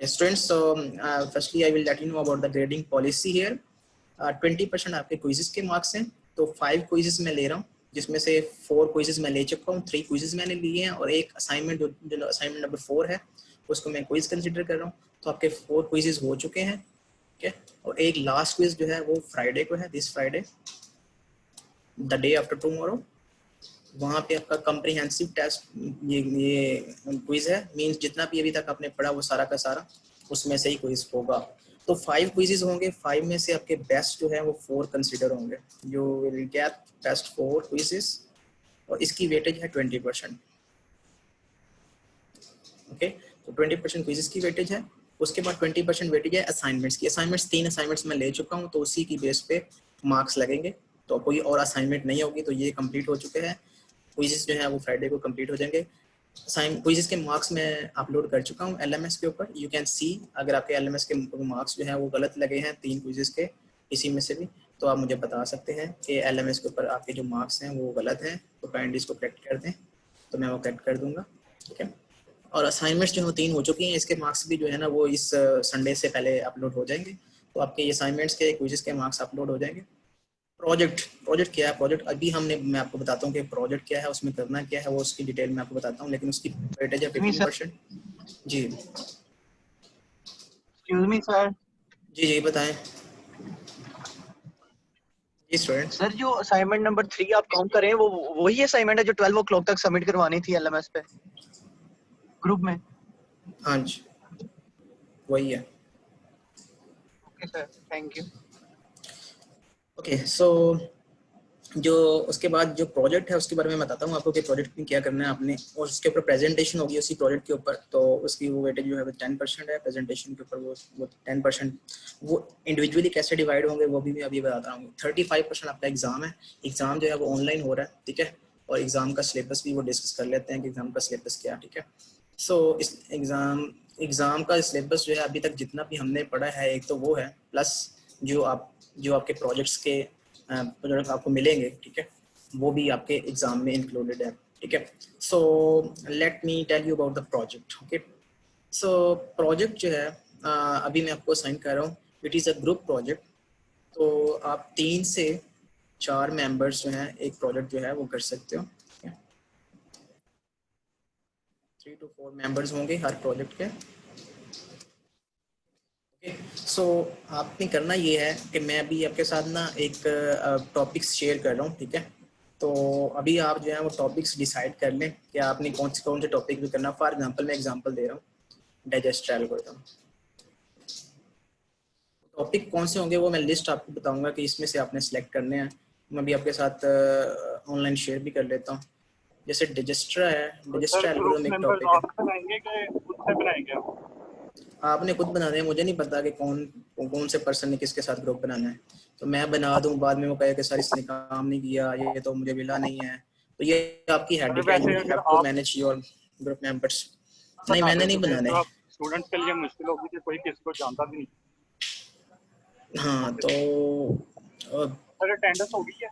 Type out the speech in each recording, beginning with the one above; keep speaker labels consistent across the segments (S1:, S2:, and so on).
S1: Students, so firstly I will let you know about the grading policy here. 20% आपके quizzes के marks हैं, तो 5 quizzes मैं ले रहा हूँ, जिसमें से 4 क्विजेस मैं ले चुका हूँ, 3 क्विजेस मैंने लिए हैं और एक असाइनमेंट जो असाइनमेंट नंबर 4 है उसको मैं क्विज कंसीडर कर रहा हूँ। तो आपके 4 क्विजेस हो चुके हैं, ठीक है। और एक लास्ट क्विज जो है वो फ्राइडे को है, this Friday, the day after tomorrow. वहाँ पे आपका कम्प्रीहेंसिव टेस्ट ये क्विज है, मींस जितना भी अभी तक आपने पढ़ा वो सारा का सारा उसमें से ही क्विज होगा। तो 5 क्विजेस होंगे, 5 में से आपके बेस्ट जो है वो 4 कंसीडर होंगे, जो विल गेट बेस्ट 4 क्विजेस, और इसकी वेटेज है 20%। ओके, तो 20% क्विजेस की वेटेज है। उसके बाद 20% वेटेज है असाइनमेंट्स की। असाइनमेंट्स 3 असाइनमेंट्स मैं ले चुका हूँ, तो उसी की बेस पे मार्क्स लगेंगे। तो कोई और असाइनमेंट नहीं होगी, तो ये कंप्लीट हो चुके हैं। क्विजेस जो है वो फ्राइडे को कंप्लीट हो जाएंगे। क्विजेस के मार्क्स मैं अपलोड कर चुका हूँ LMS के ऊपर, यू कैन सी। अगर आपके LMS के मार्क्स जो है वो गलत लगे हैं 3 क्विजेस के इसी में से भी, तो आप मुझे बता सकते हैं कि LMS के ऊपर आपके जो मार्क्स हैं वो गलत हैं, तो काइंडली इसको करेक्ट कर दें, तो मैं वो करेक्ट कर दूंगा, ठीक है। और असाइनमेंट्स जो 3 हो चुकी हैं, इसके मार्क्स भी जो है ना वो इस संडे से पहले अपलोड हो जाएंगे। तो आपके ये असाइनमेंट्स के क्विजेस के मार्क्स अपलोड हो जाएंगे। प्रोजेक्ट क्या है? प्रोजेक्ट अभी मैं आपको बताता हूँ कि प्रोजेक्ट क्या है, उसमें करना क्या है, वो उसकी डिटेल में आपको बताता हूँ, लेकिन उसकी वेटेज है 15%। जी
S2: एक्सक्यूज मी सर।
S1: जी बताएं। जी स्टूडेंट।
S2: सर जो असाइनमेंट नंबर 3 आप काउंट करें, वो वही असाइनमेंट है जो 12 o'clock तक सबमिट करवानी थी LMS पे ग्रुप में?
S1: हाँ जी वही है।
S2: Okay sir, thank you.
S1: Okay, so जो उसके बाद जो प्रोजेक्ट है उसके बारे में बताता हूँ आपको कि प्रोजेक्ट में क्या करना है आपने, और उसके ऊपर प्रेजेंटेशन होगी उसी प्रोजेक्ट के ऊपर, तो उसकी वो वेटेज जो है वो 10% है प्रेजेंटेशन के ऊपर। वो 10% वो इंडिविजुअली कैसे डिवाइड होंगे वो भी मैं अभी बताता हूँ। 35% आपका एग्जाम है, एग्जाम जो है वो ऑनलाइन हो रहा है, ठीक है। और एग्जाम का सिलेबस भी वो डिस्कस कर लेते हैं कि एग्जाम का सिलेबस क्या है, ठीक है। सो इस एग्जाम का सिलेबस जो है अभी तक जितना भी हमने पढ़ा है, एक तो वो है, प्लस जो आपके प्रोजेक्ट्स के प्रोजेक्ट आपको मिलेंगे, ठीक है, वो भी आपके एग्जाम में इंक्लूडेड है, ठीक है। So let me tell you about the project. Okay, so project जो है अभी मैं आपको असाइन कर रहा हूँ, it is a group project. तो आप 3 से 4 मेंबर्स जो हैं एक प्रोजेक्ट जो है वो कर सकते हो, 3 to 4 मेंबर्स होंगे हर प्रोजेक्ट के। सो आपने करना ये है कि मैं अभी आपके साथ ना एक टॉपिक्स शेयर कर रहा हूँ, ठीक है। तो अभी आप जो है वो टॉपिक्स डिसाइड कर लें कि आपने कौन से टॉपिक भी करना। फॉर एग्जांपल मैं एग्जांपल दे रहा हूँ, डाइजेस्टर एल्गोरिथम। टॉपिक कौन से होंगे वो मैं लिस्ट आपको बताऊंगा कि इसमें से आपने सेलेक्ट करने हैं। मैं भी आपके साथ ऑनलाइन शेयर भी कर लेता हूँ। जैसे डाइजेस्टर है, डाइजेस्टर एल्गोरिथम एक टॉपिक है। आपने खुद बनाने हैं, मुझे नहीं पता कि कौन से पर्सन ने किसके साथ ग्रुप बनाना है। तो मैं बना दूं, बाद में वो कहे कि सर इसने काम नहीं किया, ये तो मुझे मिला नहीं है। तो ये आपकी हेडेक है, you have to manage your group members. नहीं मैंने नहीं बनाने।
S3: स्टूडेंट्स के लिए मुश्किल होगी कि कोई किसी को जानता भी नहीं।
S1: हाँ, तो
S3: सर अटेंडेंस हो गई है?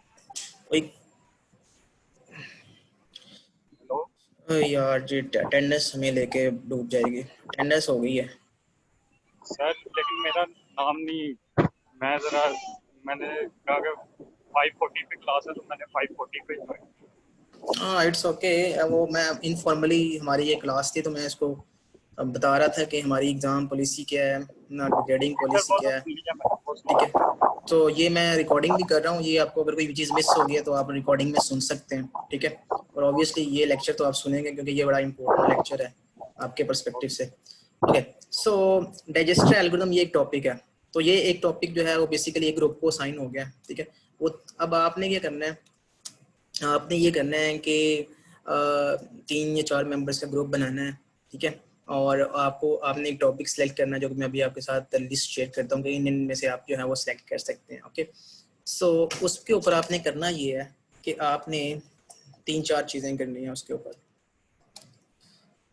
S1: कोई यार जी अटेंडेंस हमें लेके डूब जाएगी। अटेंडेंस हो गई है
S3: सर, लेकिन मेरा नाम नहीं, मैंने कहा कि 5:40 पे क्लास है, तो मैंने 5:40 पे ज्वाइन।
S1: हाँ इट्स ओके। वो मैं इनफॉर्मली हमारी ये क्लास थी, तो मैं इसको बता रहा था कि हमारी एग्जाम पॉलिसी क्या है ना, ग्रेडिंग पॉलिसी क्या है, ठीक है। तो ये मैं रिकॉर्डिंग भी कर रहा हूँ, ये आपको अगर कोई चीज़ मिस हो गई है तो आप रिकॉर्डिंग में सुन सकते हैं, ठीक है। और ऑब्वियसली ये लेक्चर तो आप सुनेंगे क्योंकि ये बड़ा इंपॉर्टेंट लेक्चर है आपके पर्सपेक्टिव से। ओके, सो डाइजेस्टर एल्गोरिथम ये एक टॉपिक है। तो ये एक टॉपिक जो है वो बेसिकली एक ग्रुप को असाइन हो गया, ठीक है। वो अब आपने क्या करना है, आपने ये करना है कि 3 या 4 मेंबर्स का ग्रुप बनाना है, ठीक है। और आपने एक टॉपिक सेलेक्ट करना है, जो मैं अभी आपके साथ लिस्ट शेयर करता हूँ कि इन में से आप जो है वो सेलेक्ट कर सकते हैं। ओके, सो उसके ऊपर आपने करना ये है कि आपने 3-4 चीज़ें करनी है उसके ऊपर।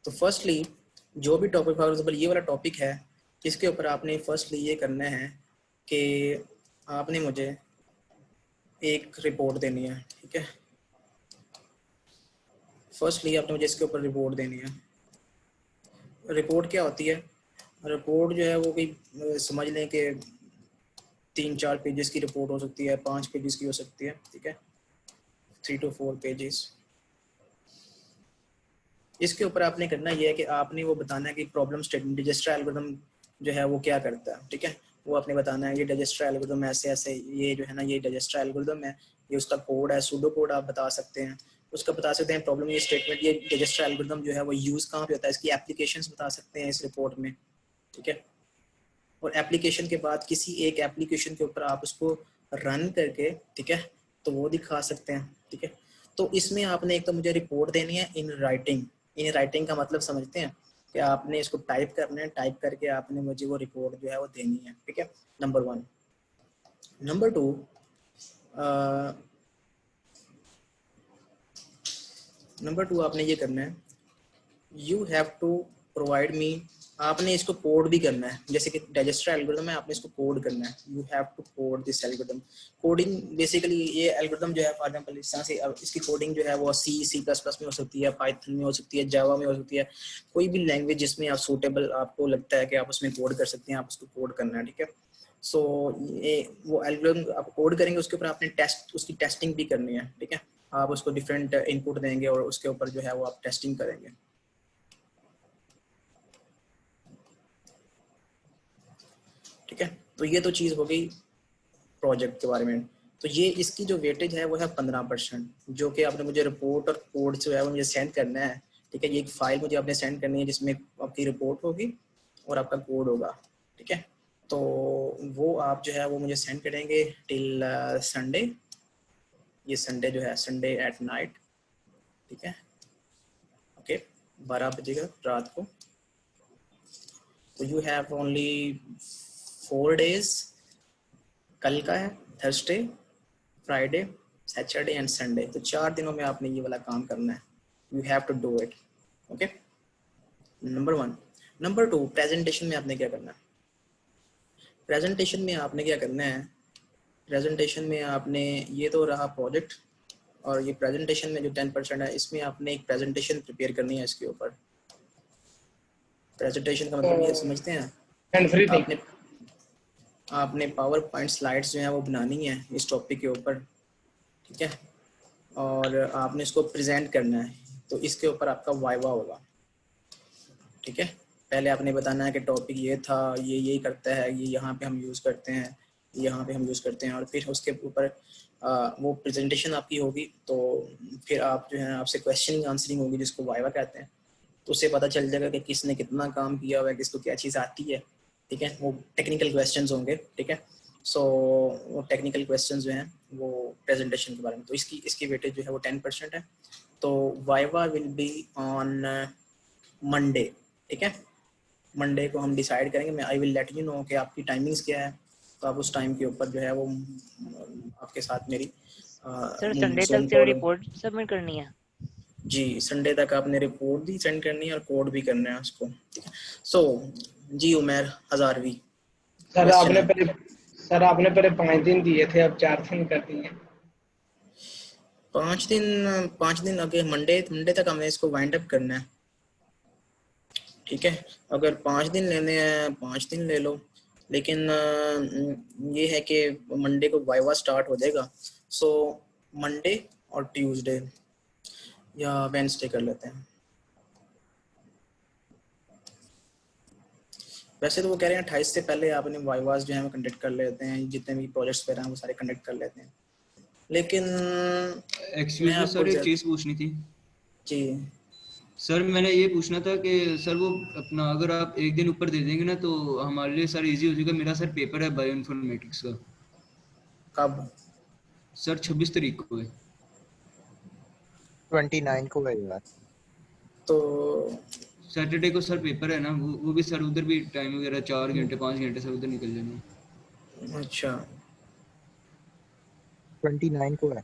S1: तो फर्स्टली जो भी टॉपिक, फॉर एग्जाम्पल ये वाला टॉपिक है, इसके ऊपर आपने फर्स्टली ये करना है कि आपने मुझे एक रिपोर्ट देनी है, ठीक है। फर्स्टली आपने मुझे इसके ऊपर रिपोर्ट देनी है। रिपोर्ट क्या होती है? रिपोर्ट जो है वो कोई समझ लें कि 3-4 पेजेस की रिपोर्ट हो सकती है, 5 पेजेस की हो सकती है, ठीक है, 3 to 4 पेजेस। इसके ऊपर आपने करना ये है कि आपने वो बताना है कि प्रॉब्लम स्टेटमेंट डिजस्टर एल्गोरिथम जो है वो क्या करता है, ठीक है, वो आपने बताना है ये डिजस्टर एल्गोरिथम ऐसे ऐसे, ये जो है ना ये डिजस्टर एल्गोरिथम है, ये उसका कोड है, सूडो कोड आप बता सकते हैं, उसका बता सकते हैं प्रॉब्लम, ये स्टेटमेंट, ये डिजस्टर एल्गोरिथम जो है वो यूज़ कहाँ पे होता है, इसकी एप्लीकेशंस बता सकते हैं इस रिपोर्ट में, ठीक है। और एप्लीकेशन के बाद किसी एक एप्लीकेशन के ऊपर आप उसको रन करके, ठीक है, तो वो दिखा सकते हैं, ठीक है। तो इसमें आपने एक तो मुझे रिपोर्ट देनी है इन राइटिंग। इन राइटिंग का मतलब समझते हैं कि आपने इसको टाइप करना है, टाइप करके आपने मुझे वो रिपोर्ट जो है वो देनी है, ठीक है, नंबर 1। नंबर 2, आपने ये करना है, you have to provide me, आपने इसको कोड भी करना है, जैसे कि डिजस्टर एल्गोरिथम है, आपने इसको कोड करना है, you have to code this algorithm. Coding basically ये एल्गोरिथम जो है फॉर एग्जांपल इस तरह से, अब इसकी कोडिंग जो है वो C++ में हो सकती है, पाइथन में हो सकती है, जावा में हो सकती है, कोई भी लैंग्वेज जिसमें आप सूटेबल आपको लगता है कि आप उसमें कोड कर सकते हैं, आप उसको कोड करना है, ठीक है। सो ये वो एल्गोरिथम आप कोड करेंगे, उसके ऊपर आपने उसकी टेस्टिंग भी करनी है, ठीक है, आप उसको डिफरेंट इनपुट देंगे और उसके ऊपर जो है वो आप टेस्टिंग करेंगे, ठीक है। तो ये तो चीज़ हो गई प्रोजेक्ट के बारे में। तो ये इसकी जो वेटेज है वो है 15%, जो कि आपने मुझे रिपोर्ट और कोड जो है वो मुझे सेंड करना है, ठीक है। ये एक फाइल मुझे आपने सेंड करनी है जिसमें आपकी रिपोर्ट होगी और आपका कोड होगा, ठीक है। तो वो आप जो है वो मुझे सेंड करेंगे टिल संडे, ये संडे जो है संडे एट नाइट, ठीक है, ओके, 12 बजेगा रात को। तो यू हैव ओनली 4 days, कल का है Thursday, Friday, Saturday and Sunday, तो 4 दिनों में आपने ये वाला काम करना है, you have to do it, okay, number 1। Number 2, presentation में आपने क्या करना है, प्रेजेंटेशन में आपने क्या करना है, प्रेजेंटेशन में आपने, ये तो रहा प्रोजेक्ट, और ये प्रेजेंटेशन में जो 10% है इसमें आपने एक प्रेजेंटेशन प्रिपेयर करनी है इसके ऊपर। प्रेजेंटेशन का मतलब ये समझते हैं, आपने पावर पॉइंट स्लाइड्स जो है वो बनानी है इस टॉपिक के ऊपर, ठीक है, और आपने इसको प्रेजेंट करना है, तो इसके ऊपर आपका वाइवा होगा, ठीक है। पहले आपने बताना है कि टॉपिक ये था, ये यही करता है, ये यहाँ पे हम यूज़ करते हैं, यहाँ पे हम यूज़ करते हैं, और फिर उसके ऊपर वो प्रेजेंटेशन आपकी होगी, तो फिर आप जो है आपसे क्वेश्चनिंग आंसरिंग होगी जिसको वाइवा कहते हैं, तो उससे पता चल जाएगा कि किसने कितना काम किया हुआ है, किसको क्या चीज़ आती है, ठीक है। वो टेक्निकल क्वेश्चंस होंगे, ठीक है। सो वो टेक्निकल क्वेश्चंस जो हैं वो प्रेजेंटेशन के बारे में, तो इसकी वेटेज जो है वो 10% है। तो viva will be on Monday, ठीक है, मंडे को हम डिसाइड करेंगे, मैं I will let you know कि आपकी टाइमिंग्स क्या है, तो आप उस टाइम के ऊपर जो है वो आपके साथ मेरी
S4: सर संडे तक तेरी रिपोर्ट सबमिट करनी है?
S1: जी, संडे तक आपने रिपोर्ट भी सेंड करनी है और कोड भी करना है उसको, ठीक है। सो जी उमर हजारवी,
S5: सर आपने पहले 5 दिन दिए थे, अब 4 दिन कर दिए।
S1: 5 दिन आगे मंडे तक हमें इसको वाइंड अप करना है, ठीक है। अगर 5 दिन लेने हैं 5 दिन ले लो, लेकिन ये है कि मंडे को वाइवा स्टार्ट हो जाएगा, सो मंडे और ट्यूसडे या वेडनेसडे कर लेते हैं। वैसे तो वो कह रहे हैं 28 से पहले आपने वाइवास जो है वो कंडक्ट कर लेते हैं, जितने भी प्रोजेक्ट्स वगैरह हैं वो सारे कंडक्ट कर लेते हैं, लेकिन
S6: एक्सक्यूज मी सर, एक चीज़ पूछनी थी।
S1: जी
S6: सर मैंने ये पूछना था कि सर वो अपना अगर आप एक दिन ऊपर दे देंगे ना तो हमारे लिए सर इजी हो जाएगा। मेरा सर पेपर है बायो इन्फॉर्मेटिक्स का।
S1: कब?
S6: सर 26 तारीख को है।
S2: 29 को है यार।
S1: तो
S6: सैटरडे को सर पेपर है ना, वो भी सर उधर भी टाइम वगैरह 4 घंटे 5 घंटे सर उधर निकल जाने।
S1: अच्छा
S2: 29 को है।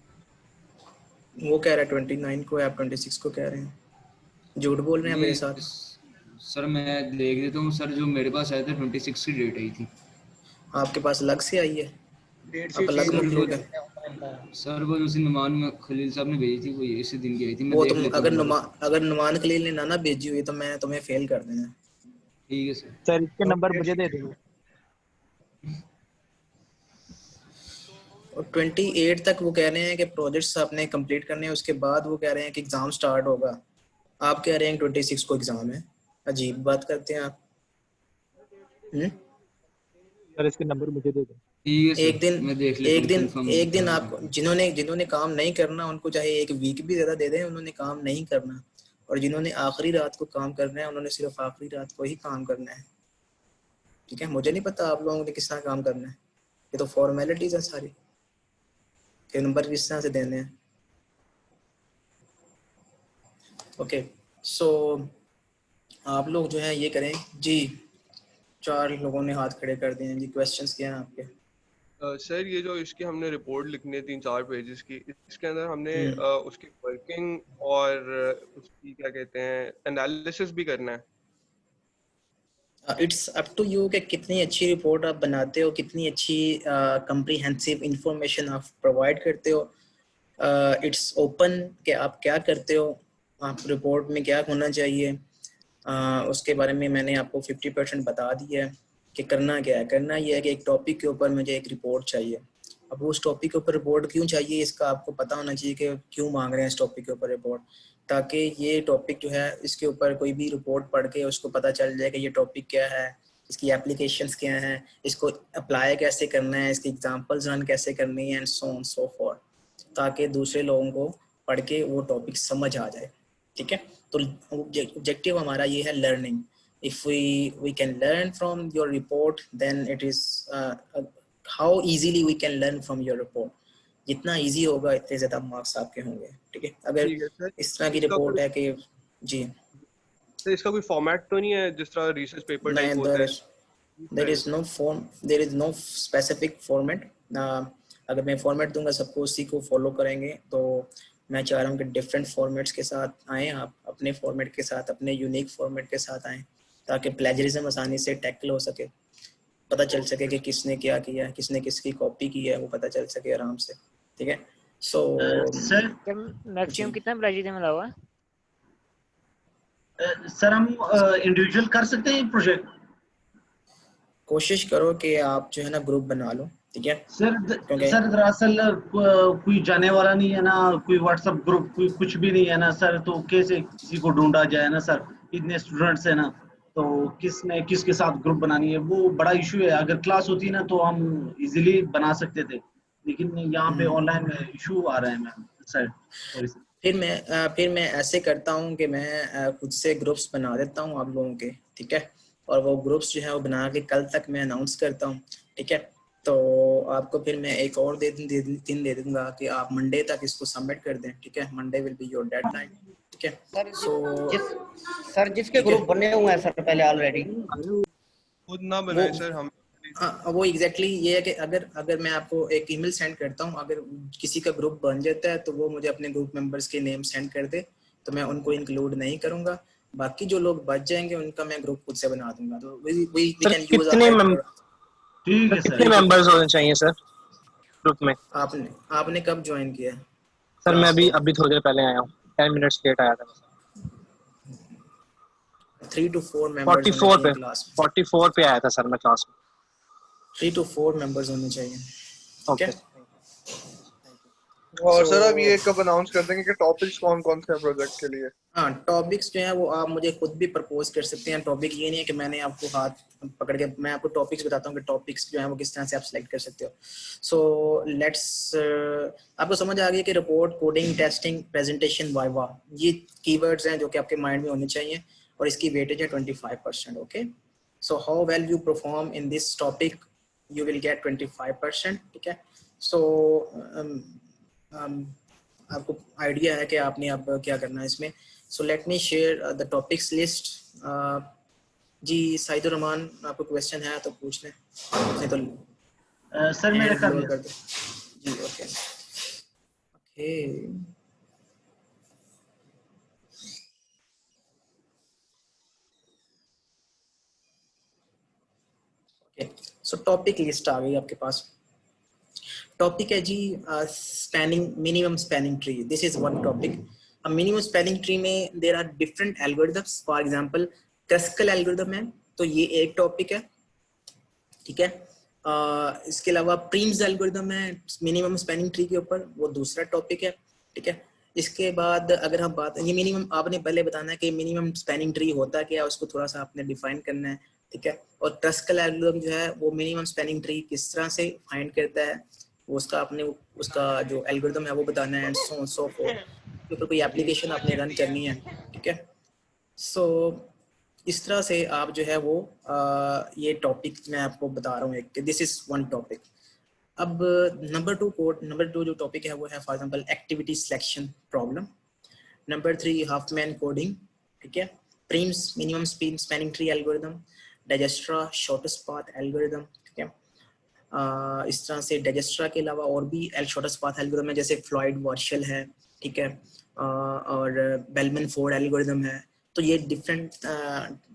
S1: वो कह रहा है 29 को है, आप 26 को कह रहे हैं, झूठ बोल रहे हैं मेरे साथ।
S6: सर मैं देख देता हूँ सर, जो मेरे पास आया था 26 की डेट आई थी।
S1: आपके पास अलग से आई है? आप अलग मखलूक है
S6: सर वो उसी नुमान खलील साहब ने भेजी थी, वो इसी दिन की आई थी।
S1: वो तुम अगर नुमान खलील ने ना भेजी हुई तो मैं तुम्हें फेल कर देना।
S6: ठीक है सर।
S2: सर इसके नंबर मुझे दे देंगे।
S1: और 28 तक वो कह रहे हैं कि प्रोजेक्ट्स आपने कंप्लीट करने हैं, उसके बाद वो कह रहे हैं कि एग्जाम स्टार्ट होगा। आप कह रहे हैं 26 को एग्जाम है, अजीब बात करते हैं आप।
S2: सर इसके नंबर मुझे दे दें।
S6: ठीक है
S1: एक
S6: सर,
S1: दिन
S6: मैं देख लेता हूँ, कंफर्म
S1: एक दिन आप जिन्होंने काम नहीं करना उनको चाहे एक वीक भी ज्यादा दे दें, उन्होंने काम नहीं करना। और जिन्होंने आखिरी रात को काम करना है उन्होंने सिर्फ आखिरी रात को ही काम करना है। ठीक है, मुझे नहीं पता आप लोगों ने किस तरह काम करना है, ये तो फॉर्मेलिटीज है सारी, कि नंबर किस तरह से देने हैं। ओके, सो आप लोग जो है ये करें जी। 4 लोगों ने हाथ खड़े कर दिए हैं जी। क्वेश्चंस क्या हैं आपके?
S7: सर ये जो इसकी हमने रिपोर्ट लिखनी है 3-4 पेजेस की, इसके अंदर हमने उसकी वर्किंग और उसकी क्या कहते हैं एनालिसिस भी करना है।
S1: इट्स अप टू यू कि कितनी अच्छी रिपोर्ट आप बनाते हो, कितनी अच्छी कंप्रीहेंसिव इंफॉर्मेशन आप प्रोवाइड करते हो। इट्स ओपन कि आप क्या करते हो, आप रिपोर्ट में क्या होना चाहिए। उसके बारे में मैंने आपको 50% बता दिया है कि करना क्या है। करना यह है कि एक टॉपिक के ऊपर मुझे एक रिपोर्ट चाहिए। अब उस टॉपिक के ऊपर रिपोर्ट क्यों चाहिए, इसका आपको पता होना चाहिए कि क्यों मांग रहे हैं इस टॉपिक के ऊपर रिपोर्ट, ताकि ये टॉपिक जो है इसके ऊपर कोई भी रिपोर्ट पढ़ के उसको पता चल जाए कि ये टॉपिक क्या है, इसकी एप्लीकेशंस क्या हैं, इसको अप्लाई कैसे करना है, इसकी एग्जांपल्स रन कैसे करनी है, and so on so for, ताकि दूसरे लोगों को पढ़ के वो टॉपिक समझ आ जाए। ठीक है, तो ऑब्जेक्टिव हमारा ये है learning. If we can learn from your report then it is how easily we can learn from your report. जितना इजी होगा इतने ज्यादा मार्क्स आपके होंगे। ठीक है, अगर
S7: ठीक है सर,
S1: इस तरह की
S7: इसका
S1: रिपोर्ट
S7: कोई
S1: है कि जी
S7: सर इसका कोई फॉर्मेट तो नहीं है जिस तरह रिसर्च पेपर टाइप
S1: नहीं,
S7: होता है?
S1: There is no specific format. अगर मैं फॉर्मेट दूंगा सबको उसी को फॉलो करेंगे, तो मैं चाह रहा हूँ कि डिफरेंट फॉर्मेट्स के साथ आएँ आप, अपने फॉर्मेट के साथ, अपने यूनिक फॉर्मेट के साथ आएँ, ताकि प्लेजरिज्म आसानी से टैकल हो सके, पता चल सके कि किसने क्या किया है, किसने किसकी कॉपी की है, वो पता चल सके आराम से। ठीक है, सो
S5: सर
S4: मैक्सिमम कितना प्लेजरिज्म मिला हुआ?
S5: सर हम इंडिविजुअल कर सकते हैं प्रोजेक्ट?
S1: कोशिश करो कि आप जो है ना ग्रुप बना लो। ठीक है
S5: सर
S1: क्योंकि
S5: सर दरअसल कोई जाने वाला नहीं है ना, कोई व्हाट्सएप ग्रुप कोई कुछ भी नहीं है ना सर, तो कैसे किसी को ढूंढा जाए ना सर, इतने स्टूडेंट्स है ना, तो किसने किसके साथ ग्रुप बनानी है, वो बड़ा इशू है। अगर क्लास होती ना तो हम इजीली बना सकते थे, लेकिन यहाँ पे ऑनलाइन में इशू आ रहा है मैम सर। Sorry sir.
S1: फिर मैं ऐसे करता हूँ कि मैं खुद से ग्रुप्स बना देता हूँ आप लोगों के। ठीक है, और वो ग्रुप्स जो है वो बना के कल तक मैं अनाउंस करता हूँ। ठीक है, तो आपको फिर मैं एक और दिन दे दूंगा कि आप मंडे तक इसको सबमिट कर दें। ठीक है, Monday will be your deadline. ठीक है,
S8: सर जिसके ग्रुप बने हुए हैं सर पहले ऑलरेडी,
S7: खुद ना बनाए सर हम।
S1: वो एग्जैक्टली ये है कि अगर मैं आपको एक ईमेल सेंड करता हूँ, अगर किसी का ग्रुप बन जाता है तो वो मुझे अपने ग्रुप मेंबर्स के नेम सेंड कर दे, तो मैं उनको इंक्लूड नहीं करूंगा। बाकी जो लोग बच जाएंगे उनका मैं ग्रुप खुद से बना दूंगा। तो वी कैन यूज
S5: ठीक है सर।
S9: कितने मेंबर्स होने चाहिए सर ग्रुप में?
S1: आपने कब ज्वाइन किया
S9: सर मैं
S1: क्लास
S9: अभी थोड़ी देर पहले आया हूँ, 10 मिनट्स लेट आया था।
S1: 3 to 4 मेंबर्स होने चाहिए क्लास में।
S9: 44 पे आया था सर मैं क्लास में।
S1: 3 to 4 मेंबर्स होने चाहिए। ठीक है,
S10: और सर अब ये कब अनाउंस कर देंगे कि टॉपिक्स कौन कौन से हैं प्रोजेक्ट के लिए?
S1: हाँ, टॉपिक्स जो है वो आप मुझे खुद भी प्रपोज कर सकते हैं। टॉपिक ये नहीं है कि मैंने आपको हाथ पकड़ के, मैं आपको टॉपिक्स बताता हूँ कि टॉपिक्स जो है वो किस तरह से आप सिलेक्ट कर सकते हो। सो लेट्स आपको समझ आ गई कि report, coding, testing, presentation, viva, ये कीवर्ड्स हैं जो कि आपके माइंड में होने चाहिए, और इसकी वेटेज है 25%। Okay, so how well you perform in this topic, you will get 25%। ठीक है, सो आपको आइडिया है कि आपने अब क्या करना है इसमें। So let me share the topics list. जी साइदुर रहमान, आपको क्वेश्चन है तो पूछ लें, नहीं तो
S5: सर मेरे कर
S1: कर दो जी। ओके सो टॉपिक लिस्ट आ गई आपके पास। टॉपिक है जी spanning, minimum spanning tree. This is one topic. Minimum spanning tree में there are different algorithms. For example Kruskal algorithm है, तो ये एक टॉपिक है, ठीक है। इसके अलावा प्रीम्स एल्गोरिथम है मिनिमम स्पैनिंग ट्री के ऊपर, वो दूसरा टॉपिक है, ठीक है। इसके बाद अगर हम बात, ये मिनिमम आपने पहले बताना है कि मिनिमम स्पैनिंग ट्री होता क्या है, उसको थोड़ा सा आपने डिफाइन करना है, ठीक है। और ट्रस्कल एल्गोरिथम जो है वो मिनिमम स्पैनिंग ट्री किस तरह से फाइंड करता है, वो उसका आपने उसका जो एल्गोरिथम है वो बताना है, and so on so fourth. ऊपर कोई एप्लीकेशन आपने रन करनी है, ठीक है। सो इस तरह से आप जो है वो ये टॉपिक मैं आपको बता रहा हूँ एक, दिस इज वन टॉपिक। अब नंबर टू जो टॉपिक है वो है for example activity selection problem. Number 3 Huffman coding, ठीक है। Prim's minimum spanning tree algorithm, Dijkstra shortest path algorithm, ठीक है। इस तरह से डाइजेस्ट्रा के अलावा और भी शॉर्टेस्ट पाथ एल्गोरिथम है, जैसे फ्लॉयड वार्शल है, ठीक है, और बेलमैन फोर्ड एल्गोरिथम है। तो ये डिफरेंट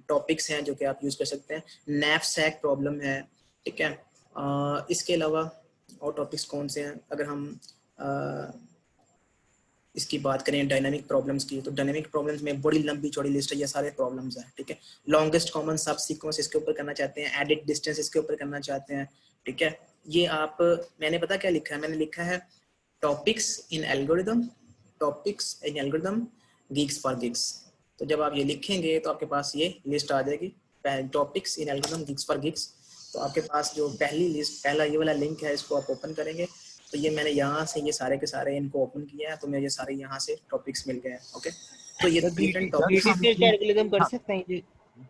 S1: टॉपिक्स हैं जो कि आप यूज कर सकते हैं। नैपसैक प्रॉब्लम है, ठीक है। इसके अलावा और टॉपिक्स कौन से हैं, अगर हम इसकी बात करें डायनामिक प्रॉब्लम्स की, तो डायनामिक प्रॉब्लम्स में बड़ी लंबी चौड़ी लिस्ट है, ये सारे प्रॉब्लम्स हैं, ठीक है। लॉन्गेस्ट कॉमन सब सीक्वेंस इसके ऊपर करना चाहते हैं, एडिट डिस्टेंस इसके ऊपर करना चाहते हैं, ठीक है। ये आप, मैंने पता क्या लिखा है, मैंने लिखा है topics in algorithm Geeks for gigs. तो जब आप ये लिखेंगे तो आपके पास ये लिस्ट आ जाएगी, topics in algorithm Geeks for gigs. तो आपके पास जो पहली लिस्ट, पहला ये वाला लिंक है, इसको आप ओपन करेंगे तो ये मैंने यहाँ से ये सारे के सारे इनको ओपन किया है, तो मुझे ये सारे यहाँ से टॉपिक्स मिल गए हैं, ओके। तो ये डिफरेंट टॉपिक्स
S8: एल्गोरिथम कर सकते हैं जी,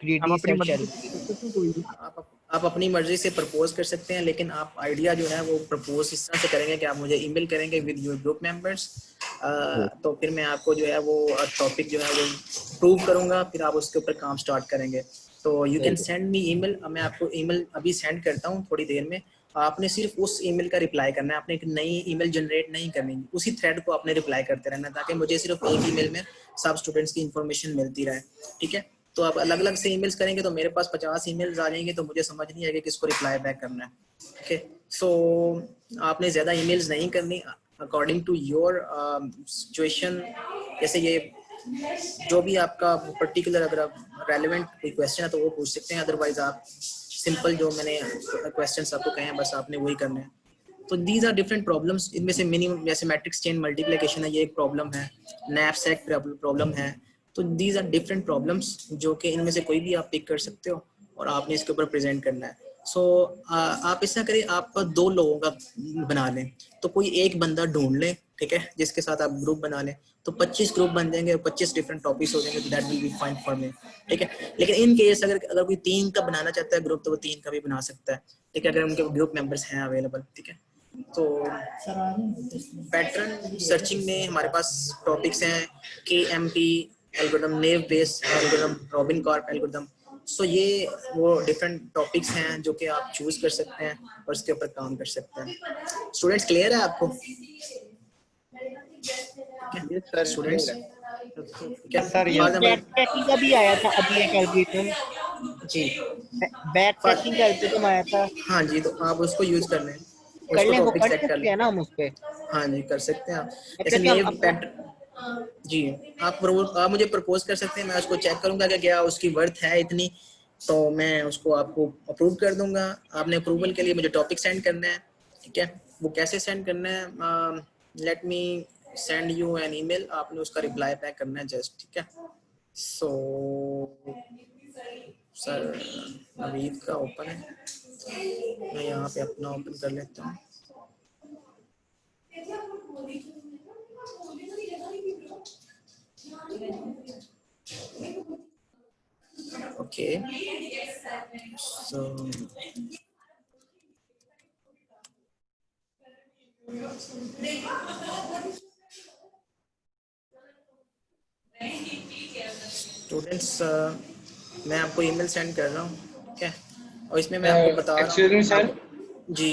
S8: ग्रीडी सर्च एल्गोरिथम
S1: आप अपनी मर्जी से प्रपोज कर सकते हैं, लेकिन आप आइडिया जो है वो प्रपोज इस तरह से करेंगे कि आप मुझे ईमेल करेंगे विद योर ग्रुप मेंबर्स, तो फिर मैं आपको जो है वो टॉपिक जो है वो प्रूव करूंगा, फिर आप उसके ऊपर काम स्टार्ट करेंगे। तो you can send me email, मैं आपको ईमेल अभी सेंड करता हूँ थोड़ी देर में। आपने सिर्फ उस ईमेल का रिप्लाई करना है, आपने एक नई ईमेल जनरेट नहीं करनी, उसी थ्रेड को आपने रिप्लाई करते रहना, ताकि मुझे सिर्फ एक ईमेल में सब स्टूडेंट्स की इंफॉर्मेशन मिलती रहे, ठीक है। तो आप अलग अलग से ईमेल्स करेंगे तो मेरे पास 50 ईमेल्स आ जाएंगे, तो मुझे समझ नहीं आएगा किसको रिप्लाई बैक करना है, ठीक है। सो आपने ज़्यादा ईमेल्स नहीं करनी, अकॉर्डिंग टू योर सिचुएशन। जैसे ये जो भी आपका पर्टिकुलर अगर आप रेलेवेंट कोई क्वेश्चन है तो वो पूछ सकते हैं, अदरवाइज आप सिंपल जो मैंने क्वेश्चंस आपको कहे हैं बस आपने वही करने हैं। तो दीज आर डिफरेंट प्रॉब्लम्स, इनमें से मिनिमम जैसे मैट्रिक्स चेन मल्टीप्लिकेशन है, ये एक प्रॉब्लम है, नैपसैक प्रॉब्लम है। तो दीज आर डिफरेंट प्रॉब्लम्स जो कि इनमें से कोई भी आप पिक कर सकते हो और आपने इसके ऊपर प्रेजेंट करना है। सो आप ऐसा करें, आप 2 लोगों का बना लें, तो कोई एक बंदा ढूंढ लें, ठीक है, जिसके साथ आप ग्रुप बना लें, तो 25 ग्रुप बन जाएंगे और 25 डिफरेंट टॉपिक्स हो जाएंगे, तो that will be fine for me, ठीक है। लेकिन इन केस अगर कोई 3 का बनाना चाहता है ग्रुप, तो वो 3 का भी बना सकता है, ठीक है, अगर उनके ग्रुप मेंबर्स हैं अवेलेबल, ठीक है। तो पैटर्न सर्चिंग में हमारे पास टॉपिक्स हैं KMP algorithm, naive base algorithm, Rabin Karp algorithm. So ये वो डिफरेंट टॉपिक्स हैं जो कि आप चूज कर सकते हैं और उसके ऊपर काम कर सकते हैं। स्टूडेंट्स क्लियर है आपको? स्टूडेंट्स क्या
S8: सर, ये बैक ट्रैकिंग का भी आया था अभी एक एल्गोरिथम
S1: जी,
S8: बैक ट्रैकिंग का एल्गोरिथम आया था।
S1: हाँ जी, तो आप उसको यूज कर लें,
S8: कर लें, वो
S1: टॉपिक
S8: कर
S1: सेट कर
S8: सकते हैं
S1: लें।
S8: ना हम उस पे?
S1: हाँ जी, कर सकते हैं आप।
S8: अच्छा,
S1: जैसे
S8: तो
S1: नेव
S8: हम
S1: पैटर्न जी, आप मुझे प्रपोज कर सकते हैं, मैं उसको चेक करूंगा कि क्या उसकी वर्थ है इतनी, तो मैं उसको आपको अप्रूव कर दूंगा। आपने अप्रूवल के लिए मुझे टॉपिक सेंड करना है, ठीक है। वो कैसे सेंड करना है, let me send you an email, आपने उसका रिप्लाई बैक करना है जस्ट, ठीक है। सो सर नवीद का ओपन है, मैं यहाँ पे अपना ओपन कर लेता हूँ। Okay, so स्टूडेंट्स मैं आपको ईमेल सेंड कर रहा हूँ, ठीक है, और इसमें मैं आपको बता रहा हूँ
S11: सर
S1: जी।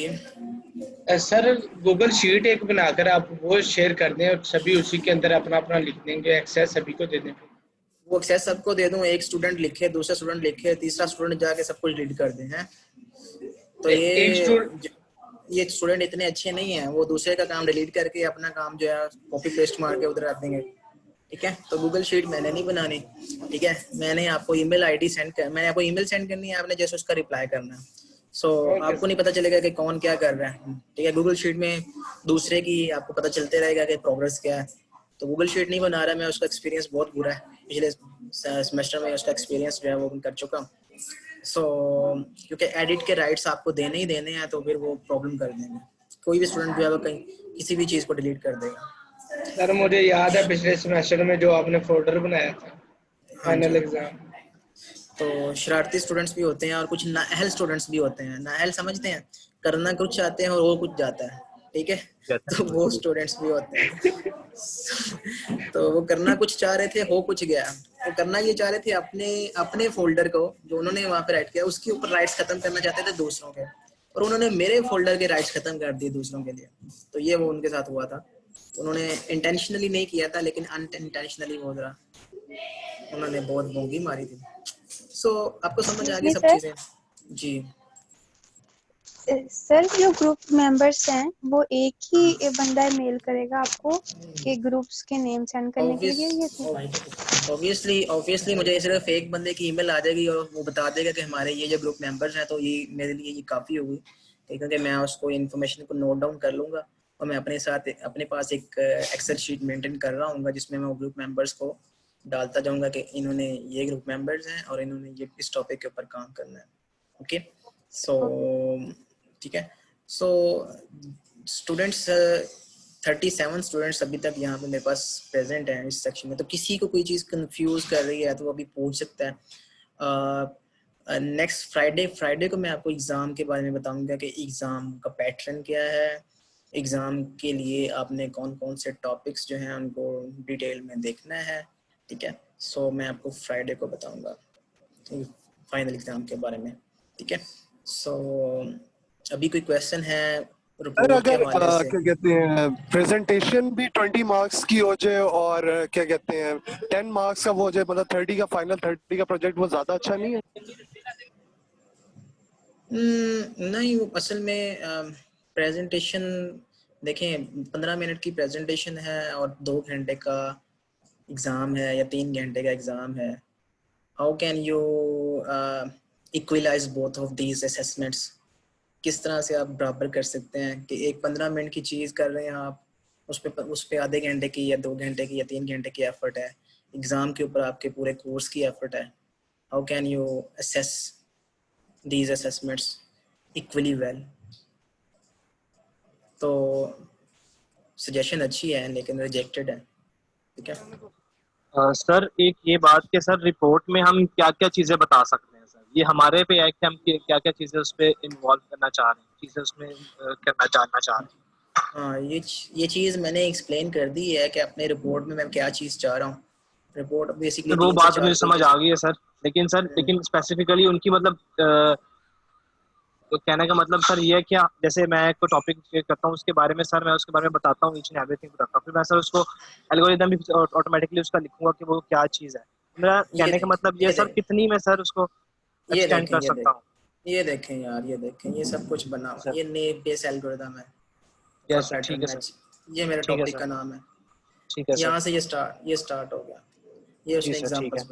S11: सर गूगल शीट एक बनाकर आप वो शेयर कर दें और सभी उसी के अंदर अपना अपना लिख देंगे, एक्सेस सभी को दे दें।
S1: वो एक्सेस सबको दे दूं, एक स्टूडेंट लिखे, दूसरा स्टूडेंट लिखे, तीसरा स्टूडेंट जाके सब कुछ डिलीट कर दे हैं। तो ये स्टूडेंट इतने अच्छे नहीं हैं, वो दूसरे का काम डिलीट करके अपना काम जो है कॉपी पेस्ट मार के उधर रख देंगे। ठीक है। तो गूगल शीट मैंने नहीं बनानी, ठीक है। मैंने आपको ईमेल आईडी मैंने आपको ईमेल सेंड करनी है, आपने जैसे उसका रिप्लाई करना है। सो आपको नहीं पता चलेगा कि कौन क्या कर रहा है, ठीक है। गूगल शीट में दूसरे की आपको पता चलते रहेगा कि प्रोग्रेस क्या है। तो गूगल शीट नहीं बना रहा मैं, उसका एक्सपीरियंस बहुत बुरा है, पिछले सेमेस्टर में उसका एक्सपीरियंस जो है वो कर चुका हूँ। सो क्योंकि एडिट के राइट्स आपको देने ही देने हैं, तो फिर वो प्रॉब्लम कर देंगे। कोई भी स्टूडेंट जो है वो कहीं किसी भी चीज़ को डिलीट कर देगा।
S11: सर मुझे याद है पिछले सेमेस्टर में जो आपने फोल्डर बनाया था फाइनल एग्जाम।
S1: तो शरारती स्टूडेंट्स भी होते हैं और कुछ नाअहल स्टूडेंट्स भी होते हैं। नाअहल समझते हैं, करना कुछ चाहते हैं और वो कुछ जाता है, ठीक है। तो वो स्टूडेंट्स भी होते हैं। तो वो करना कुछ चाह रहे थे, हो कुछ गया। वो करना ये चाह रहे थे अपने फोल्डर को जो उन्होंने वहाँ पे राइट किया उसके ऊपर राइट्स खत्म करना चाहते थे दूसरों के, और उन्होंने मेरे फोल्डर के राइट्स खत्म कर दिए दूसरों के लिए। तो ये वो उनके साथ हुआ था। उन्होंने इंटेंशनली नहीं किया था, लेकिन अनइंटेंशनली वो जरा उन्होंने बहुत बोंगी मारी थी। सो आपको समझ आ गई सब चीजें? जी
S12: सर जो ग्रुप मेंबर्स हैं वो एक ही बंदा मेल करेगा आपको कि ग्रुप्स के नेम सेंड करने के लिए? ये
S1: ऑब्वियसली मुझे सिर्फ एक बंदे की ईमेल आ जाएगी और वो बता देगा कि हमारे ये जो ग्रुप मेंबर्स हैं, तो ये मेरे लिए ये काफ़ी होगी, क्योंकि मैं उसको इन्फॉर्मेशन को नोट डाउन कर लूँगा और मैं अपने पास एक एक्सेल शीट मेंटेन कर रहा हूँ जिसमें मैं वो ग्रुप मेंबर्स को डालता जाऊँगा कि इन्होंने ये ग्रुप मेंबर्स हैं और इन्होंने ये इस टॉपिक के ऊपर काम करना है। ओके, सो ठीक है। सो स्टूडेंट्स 37 स्टूडेंट्स अभी तक यहाँ पे मेरे पास प्रेजेंट हैं इस सेक्शन में। तो किसी को कोई चीज़ कंफ्यूज कर रही है तो वो अभी पूछ सकता है। नेक्स्ट फ्राइडे को मैं आपको एग्ज़ाम के बारे में बताऊंगा कि एग्ज़ाम का पैटर्न क्या है, एग्ज़ाम के लिए आपने कौन कौन से टॉपिक्स जो हैं उनको डिटेल में देखना है, ठीक है। सो मैं आपको फ्राइडे को बताऊंगा फाइनल एग्ज़ाम के बारे में, ठीक है। सो अभी कोई क्वेश्चन है?
S13: सर अगर क्या कहते हैं प्रेजेंटेशन भी 20 मार्क्स की हो जाए और क्या कहते हैं 10 मार्क्स का वो हो जाए, मतलब 30 का फाइनल 30 का प्रोजेक्ट, वो ज्यादा अच्छा नहीं है?
S1: नहीं, वो असल में प्रेजेंटेशन देखें 15 मिनट की प्रेजेंटेशन है और 2 घंटे का एग्ज़ाम है या 3 घंटे का एग्ज़ाम है। How can you equalize both of these assessments? किस तरह से आप बराबर कर सकते हैं कि एक 15 मिनट की चीज़ कर रहे हैं आप, उस पे आधे घंटे की या 2 घंटे की या 3 घंटे की एफर्ट है, एग्ज़ाम के ऊपर आपके पूरे कोर्स की एफर्ट है। How can you assess these assessments equally well? तो सजेशन अच्छी है लेकिन रिजेक्टेड है, ठीक है।
S9: सर एक ये बात कि सर रिपोर्ट में हम क्या क्या चीज़ें बता सकते हैं सर, ये हमारे पे है कि हम क्या क्या चीज़ें उस पर इन्वॉल्व करना चाह रहे हैं, चीज़ें उसमें जानना चाह रहे हैं।
S1: हाँ, ये चीज़ मैंने एक्सप्लेन कर दी है कि अपने रिपोर्ट में मैं क्या चीज़ चाह रहा हूँ। रिपोर्ट बेसिकली
S9: वो बात मुझे समझ आ गई है सर, लेकिन स्पेसिफिकली उनकी मतलब तो कहने का मतलब सर ये है कि जैसे मैं कोई टॉपिक करता हूँ उसके बारे में सर मैं उसके बारे में बताता हूँ, ईच एंड एवरीथिंग बताता हूँ, फिर मैं सर उसको एल्गोरिथम भी ऑटोमेटिकली उसका लिखूंगा कि वो क्या चीज़ है। मेरा कहने का मतलब ये सर कितनी मैं सर उसको एक्सटेंड कर सकता हूँ?
S1: ये देखें यार, ये देखें, ये सब कुछ बना हुआ है, ये नेव बेस एल्गोरिथम है।
S9: ठीक है सर,
S1: ये मेरे टॉपिक का नाम है,
S9: ठीक है।
S1: यहाँ से ये स्टार्ट हो गया। ये उसने एग्जांपल्स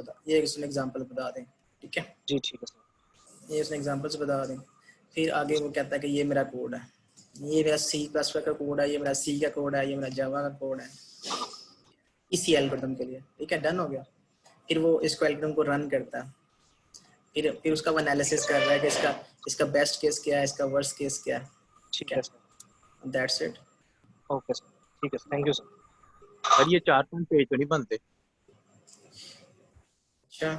S1: बता दें, ठीक है
S9: जी, ठीक है सर।
S1: ये उसने एग्जांपल्स बता दें। फिर आगे वो कहता है कि ये मेरा कोड है, ये मेरा C++ का कोड है, ये मेरा C का कोड है, ये मेरा जावा का कोड है इसी एल्गोरिथम के लिए, ठीक है। डन हो गया। फिर वो इसको एल्गोरिथम को रन करता है, फिर उसका वो एनालिसिस कर रहा है कि इसका बेस्ट केस क्या है, इसका वर्स्ट केस क्या है,
S9: ठीक है
S1: sir. That's it.
S9: Okay sir, ठीक है, थैंक यू सर।
S14: और ये 4-5 पेज तो नहीं बनते?
S1: अच्छा,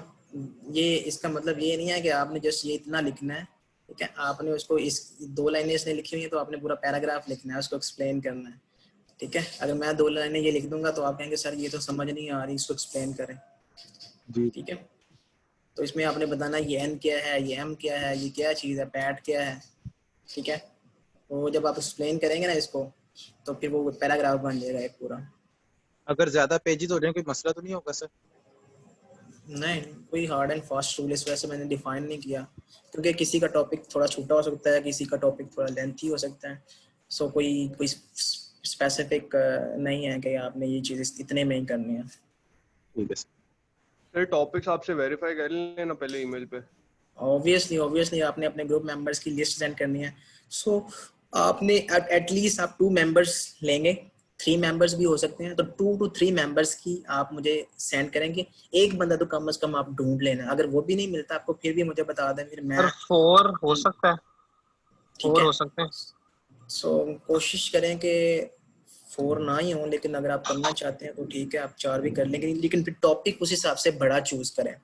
S1: ये इसका मतलब ये नहीं है कि आपने जस्ट ये इतना लिखना है, ठीक है। आपने उसको इस 2 लाइनें इसने लिखी हुई है तो आपने पूरा पैराग्राफ लिखना है, उसको एक्सप्लेन करना है, ठीक है। अगर मैं 2 लाइनें ये लिख दूंगा तो आप कहेंगे सर ये तो समझ नहीं आ रही, इसको एक्सप्लेन करें
S14: जी,
S1: ठीक है। तो इसमें आपने बताना ये n क्या है, ये m क्या है, ये क्या चीज़ है, पैट क्या है, ठीक है। तो जब आप एक्सप्लेन करेंगे ना इसको तो फिर वो पैराग्राफ बन जाएगा एक पूरा।
S14: अगर ज्यादा पेजेस हो जाए कोई मसला तो नहीं होगा सर?
S1: नहीं, कोई हार्ड एंड फास्ट रूल इस वजह से मैंने डिफाइन नहीं किया, क्योंकि किसी का टॉपिक थोड़ा छोटा हो सकता है, किसी का टॉपिक थोड़ा लेंथी हो सकता है। सो कोई स्पेसिफिक नहीं है कि आपने ये चीज़ इतने में ही करनी है,
S14: ठीक है
S7: सर टॉपिक्स आपसे वेरीफाई कर लेना पहले ईमेल पे।
S1: ऑब्वियसली आपने अपने ग्रुप मेंबर्स की लिस्ट सेंड करनी है। सो आपने एटलीस्ट आप 2 मेंबर्स लेंगे, 3 मेंबर्स भी हो सकते हैं, तो 2 to 3 मेंबर्स की आप मुझे सेंड करेंगे। एक बंदा तो कम से कम आप ढूंढ लेना, अगर वो भी नहीं मिलता आपको फिर भी मुझे बता दें, फिर मैं।
S9: सर 4 हो सकता है, 4 हो सकते हैं।
S1: सो कोशिश करें कि 4 ना ही हो, लेकिन अगर आप करना चाहते हैं तो ठीक है, आप 4 भी कर लेंगे, लेकिन फिर टॉपिक उस हिसाब से बड़ा चूज करें,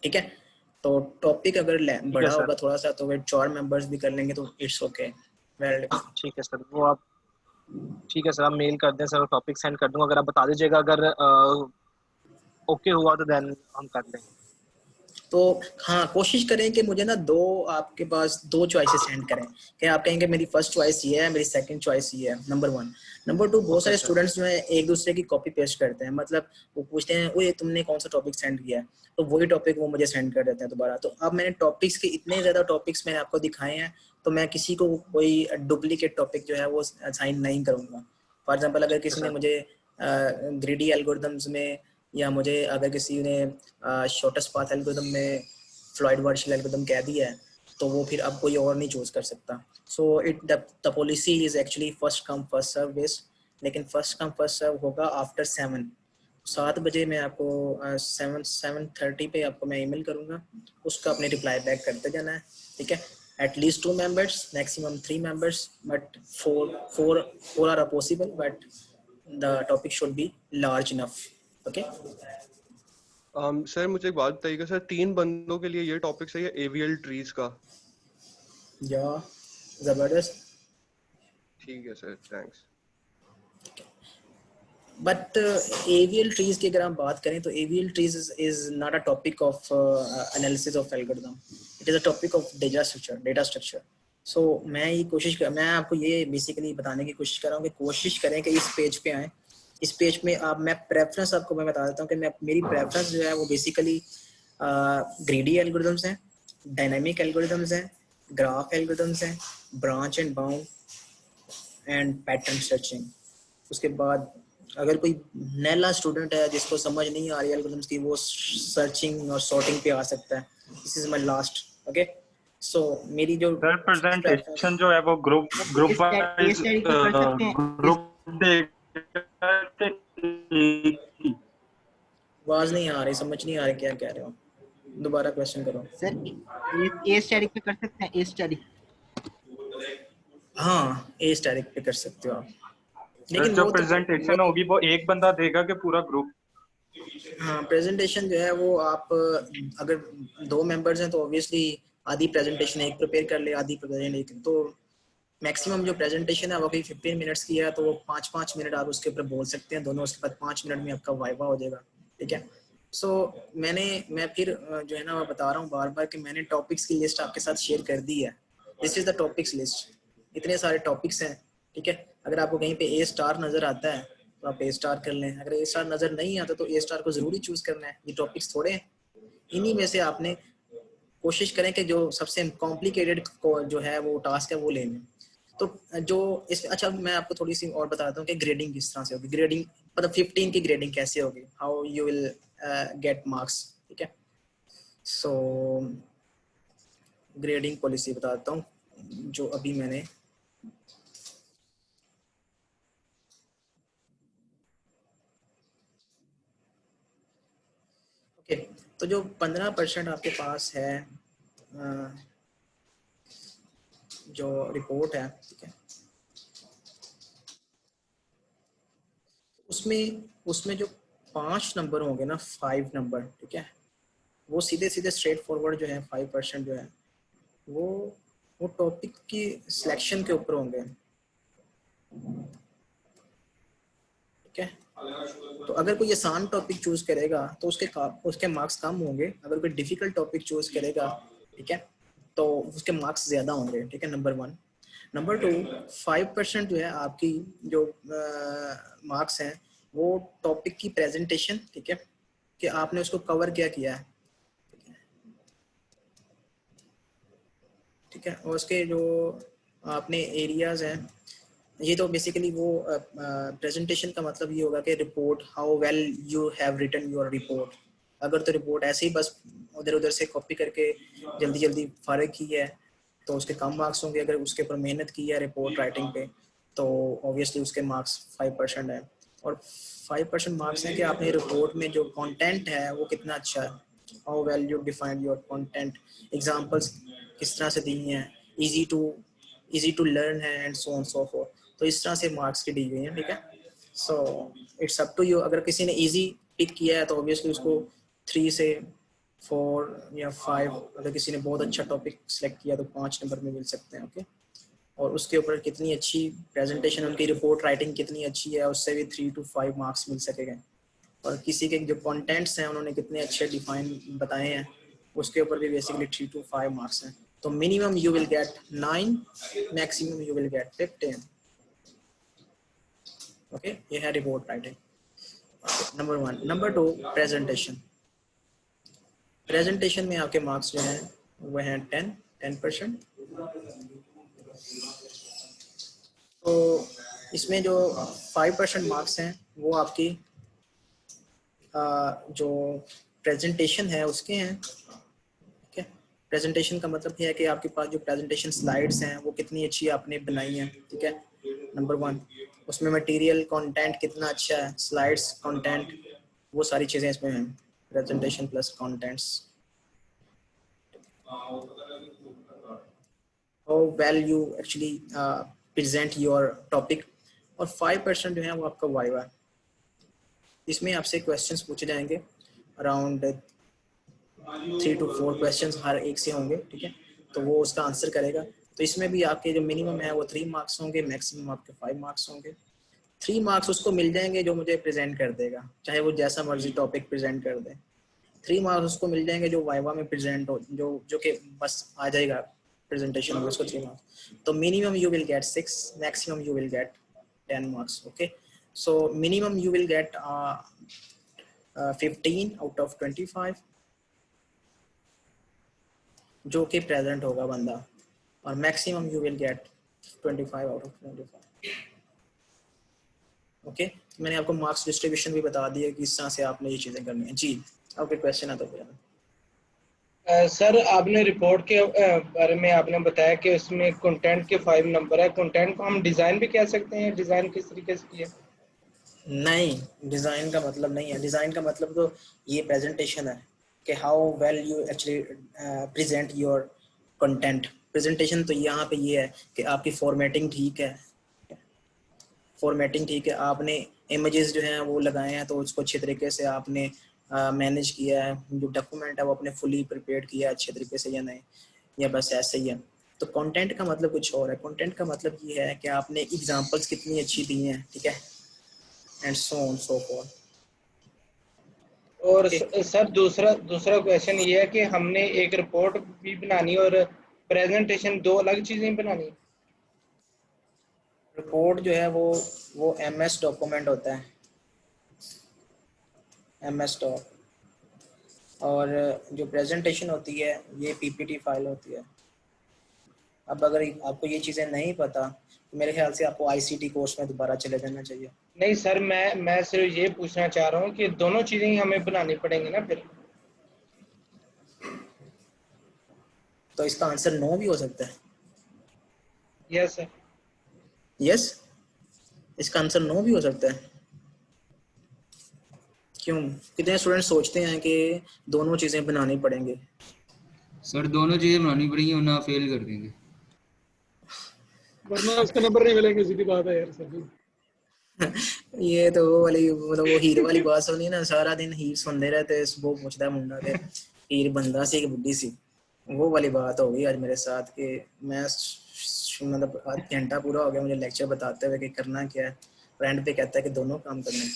S1: ठीक है। तो टॉपिक अगर बड़ा होगा थोड़ा सा तो फिर 4 मेंबर्स भी कर लेंगे तो इट्स ओके।
S9: ठीक है सर, वो आप ठीक है सर, आप मेल कर दें सर, टॉपिक सेंड कर दूंगा, अगर आप बता दीजिएगा अगर ओके हुआ तो देन हम कर लेंगे।
S1: तो हाँ, कोशिश करें कि मुझे ना आपके पास 2 चॉइसेस सेंड करें, कि आप कहेंगे मेरी फर्स्ट चॉइस ये है, मेरी सेकंड चॉइस ये है, नंबर 1। नंबर 2, बहुत सारे स्टूडेंट्स जो है एक दूसरे की कॉपी पेस्ट करते हैं, मतलब वो पूछते हैं ओए तुमने कौन सा टॉपिक सेंड किया है, तो वही टॉपिक वो मुझे सेंड कर देते हैं दोबारा। तो अब मैंने टॉपिक्स के इतने ज्यादा टॉपिक्स मैंने आपको दिखाए हैं, तो मैं किसी को कोई डुप्लीकेट टॉपिक जो है वो असाइन नहीं करूंगा। फॉर एग्जाम्पल अगर किसी ने मुझे ग्रीडी एल्गोरिथम्स में, या मुझे अगर किसी ने शॉर्टेस्ट पाथ एल्गोरिथम में फ्लॉयड वार्शिल एल्गोरिथम कह दिया है, तो वो फिर अब कोई और नहीं चूज कर सकता। So the policy is actually first come first serve based, लेकिन फर्स्ट कम फर्स्ट सर्व होगा आफ्टर 7 बजे। मैं आपको 7:30 पे आपको मैं ईमेल करूंगा, उसका अपने रिप्लाई बैक करते जाना है, ठीक है। At least 2 members, maximum 3 members, but 4 are possible, but the topic should be large enough, okay.
S7: Sir मुझे एक बात बताइएगा सर, 3 बंदों के लिए ये टॉपिक सही है एवीएल ट्रीज का?
S1: या जबरदस्त,
S7: ठीक है sir, thanks.
S1: But AVL trees की अगर हम बात करें तो AVL trees is not a topic of analysis of algorithm, it is a topic of data structure. So मैं आपको ये बेसिकली बताने की कोशिश कर रहा हूँ कि कोशिश करें कि इस पेज पे आए। इस पेज में मैं प्रेफरेंस आपको मैं बता देता हूँ कि मेरी प्रेफरेंस जो है वो बेसिकली ग्रीडी एल्गोरिथम्स हैं, डायनामिक एल्गोरिथम्स हैं, ग्राफ एल्गोरिथम्स हैं, branch and bound and pattern searching. उसके बाद अगर कोई नैला स्टूडेंट है जिसको समझ नहीं आ रही एल्गोरिथम्स की, वो सर्चिंग और सॉर्टिंग पे आ सकता है। This is my last, okay. So मेरी जो
S3: सर प्रेजेंटेशन जो है वो ग्रुप वाइज ग्रुप
S1: आवाज नहीं आ रही, समझ नहीं आ रही क्या कह रहे हो, दोबारा क्वेश्चन करो
S8: सर। ए स्टैटिक पे कर सकते हैं, ए स्टैटिक?
S1: हाँ, ए स्टैटिक पे कर सकते हो आप,
S3: लेकिन जो प्रेजेंटेशन होगी वो एक बंदा देगा कि पूरा ग्रुप?
S1: हाँ, प्रेजेंटेशन जो है वो आप अगर 2 मेंबर्स हैं तो ऑब्वियसली आधी प्रेजेंटेशन एक प्रिपेयर कर ले, आधी प्रेजेंटेशन एक। तो मैक्सिमम जो प्रेजेंटेशन है वो कोई 15 मिनट्स की है, तो वो 5-5 मिनट आप उसके ऊपर बोल सकते हैं दोनों, उसके बाद 5 मिनट में आपका वाइवा हो जाएगा, ठीक है। सो मैं फिर जो है ना मैं बता रहा हूँ बार बार कि मैंने टॉपिक्स की लिस्ट आपके साथ शेयर कर दी है। This is the topics list, इतने सारे टॉपिक्स हैं, ठीक है। अगर आपको कहीं पे ए स्टार नजर आता है तो आप ए स्टार कर लें, अगर ए स्टार नजर नहीं आता तो ए स्टार को जरूरी चूज करना है। ये टॉपिक्स थोड़े हैं, इन्हीं में से आपने कोशिश करें कि जो सबसे कॉम्प्लिकेटेड जो है वो टास्क है वो ले लें। तो जो इसमें अच्छा मैं आपको थोड़ी सी और बताता हूँ कि ग्रेडिंग किस तरह से होगी। ग्रेडिंग मतलब 15 की ग्रेडिंग कैसे होगी, how you will get marks, ठीक है। सो ग्रेडिंग पॉलिसी बताता हूँ जो अभी मैंने ओके। तो जो 15% आपके पास है जो रिपोर्ट है, ठीक है, उसमें जो 5 नंबर होंगे ना, 5 नंबर, ठीक है, वो सीधे स्ट्रेट फॉरवर्ड जो है 5% जो है वो टॉपिक की सिलेक्शन के ऊपर होंगे, ठीक है। तो अगर कोई आसान टॉपिक चूज करेगा तो उसके मार्क्स कम होंगे, अगर कोई डिफिकल्ट टॉपिक चूज करेगा, ठीक है, तो उसके मार्क्स ज्यादा होंगे, ठीक है, नंबर 1। नंबर 2, 5% जो है आपकी जो मार्क्स हैं वो टॉपिक की प्रेजेंटेशन, ठीक है, कि आपने उसको कवर क्या किया है, ठीक है, और उसके जो आपने एरियाज हैं ये तो बेसिकली वो प्रेजेंटेशन का मतलब ये होगा कि report, how well you have written your report. अगर तो रिपोर्ट ऐसे ही बस उधर उधर से कॉपी करके जल्दी जल्दी फारिग की है तो उसके कम मार्क्स होंगे। अगर उसके ऊपर मेहनत की है रिपोर्ट राइटिंग पे तो ऑब्वियसली उसके मार्क्स 5% है। और 5% मार्क्स हैं कि आपने रिपोर्ट में जो कंटेंट है वो कितना अच्छा है, how well you defined your content, examples किस तरह से दी हैं, इजी टू लर्न है and so on so fourth. तो इस तरह से मार्क्स की दी हुई हैं, ठीक है। So it's up to you. अगर किसी ने इजी पिक किया है तो ऑब्वियसली उसको 3 से 4 या 5, अगर किसी ने बहुत अच्छा टॉपिक सेलेक्ट किया तो 5 नंबर में मिल सकते हैं, ओके। और उसके ऊपर कितनी अच्छी प्रेजेंटेशन, उनकी रिपोर्ट राइटिंग कितनी अच्छी है, उससे भी 3 to 5 मार्क्स मिल सकेंगे। और किसी के जो कंटेंट्स हैं उन्होंने कितने अच्छे डिफाइन बताए हैं उसके ऊपर भी बेसिकली 3 to 5 मार्क्स हैं। तो minimum you will get 9, maximum you will get 15, okay. ये है report writing, number 1। Number 2 presentation. Presentation में आपके मार्क्स जो हैं वो हैं 10%। तो इसमें जो 5% मार्क्स हैं वो आपकी जो प्रेजेंटेशन है उसके हैं, ठीक है। प्रेजेंटेशन का मतलब ये है कि आपके पास जो प्रेजेंटेशन स्लाइड्स हैं वो कितनी अच्छी आपने बनाई हैं, ठीक है, नंबर 1। उसमें मटेरियल कंटेंट कितना अच्छा है, स्लाइड्स कंटेंट, वो सारी चीज़ें इसमें हैं, presentation plus contents. How well you actually present your topic. और 5% जो है वो आपका वाइवा। इसमें आपसे क्वेश्चंस पूछे जाएंगे, अराउंड 3 to 4 क्वेश्चंस हर एक से होंगे, ठीक है। तो वो उसका आंसर करेगा। तो इसमें भी आपके जो मिनिमम है वो 3 मार्क्स होंगे, मैक्सिमम आपके 5 मार्क्स होंगे। 3 मार्क्स उसको मिल जाएंगे जो मुझे प्रेजेंट कर देगा, चाहे वो जैसा मर्जी टॉपिक प्रेजेंट कर दे। 3 मार्क्स उसको मिल जाएंगे जो वाइवा में प्रेजेंट हो, जो कि बस आ जाएगा प्रेजेंटेशन में, उसको 3 मार्क्स। तो minimum you will get 6, maximum you will get 10 marks, okay. So minimum you will get 15 out of 25 जो कि प्रेजेंट होगा बंदा, और maximum you will get 25 out of 25, okay. मैंने आपको मार्क्स डिस्ट्रीब्यूशन भी बता दिया कि इस तरह से आपने ये चीज़ें करनी है। जी, आपके क्वेश्चन है तो फिर
S11: सर आपने रिपोर्ट के बारे में आपने बताया कि उसमें कंटेंट के 5 नंबर है। कंटेंट को हम डिज़ाइन भी कह सकते हैं, डिज़ाइन किस तरीके से किया?
S1: नहीं, डिज़ाइन का मतलब नहीं है। डिज़ाइन का मतलब तो ये प्रेजेंटेशन है कि how well you actually present your content. Presentation तो यहाँ पे ये है कि आपकी फॉर्मेटिंग ठीक है, फॉर्मेटिंग ठीक है, आपने इमेजेस जो हैं वो लगाए हैं तो उसको अच्छे तरीके से आपने मैनेज किया है, जो डॉक्यूमेंट है वो अपने फुली प्रिपेयर किया है अच्छे तरीके से या नहीं, या बस ऐसे ही है। तो कंटेंट का मतलब कुछ और है। कंटेंट का मतलब ये है कि आपने एग्जांपल्स कितनी अच्छी दी हैं, ठीक है, and so on so forth.
S11: और सर दूसरा क्वेश्चन ये है कि हमने एक रिपोर्ट भी बनानी और प्रेजेंटेशन, 2 अलग चीजें बनानी।
S1: रिपोर्ट जो है वो MS डॉक्यूमेंट होता है, MS डॉक, और जो प्रेजेंटेशन होती है ये PPT फाइल होती है। अब अगर आपको ये चीज़ें नहीं पता तो मेरे ख्याल से आपको ICT कोर्स में दोबारा चले जाना चाहिए।
S11: नहीं सर, मैं सिर्फ ये पूछना चाह रहा हूँ कि दोनों चीजें ही हमें बनानी पड़ेंगी ना फिर।
S1: तो इसका आंसर नो भी हो सकता है।
S11: Yes sir.
S1: यस, इसका आंसर नो भी हो सकता है। क्यों? कितने स्टूडेंट सोचते हैं कि दोनों चीजें बनानी पड़ेंगी?
S6: सर दोनों चीजें बनानी पड़ेंगी वरना फेल कर देंगे,
S15: वरना उसका नंबर नहीं मिलेंगे। सीधी बात है यार सर।
S1: ये तो वो वाली, मतलब वो हीर वाली बात सुनी ना, सारा दिन हीर सुनते रहते, सुबह पूछता मुंडा के हीर बंदा सी कि बुढ़ी सी। वो वाली बात हो गई आज मेरे साथ कि मैं मतलब आध घंटा पूरा हो गया मुझे लेक्चर बताते हुए कि करना क्या है, फ्रेंड पे कहता है कि दोनों काम करना है।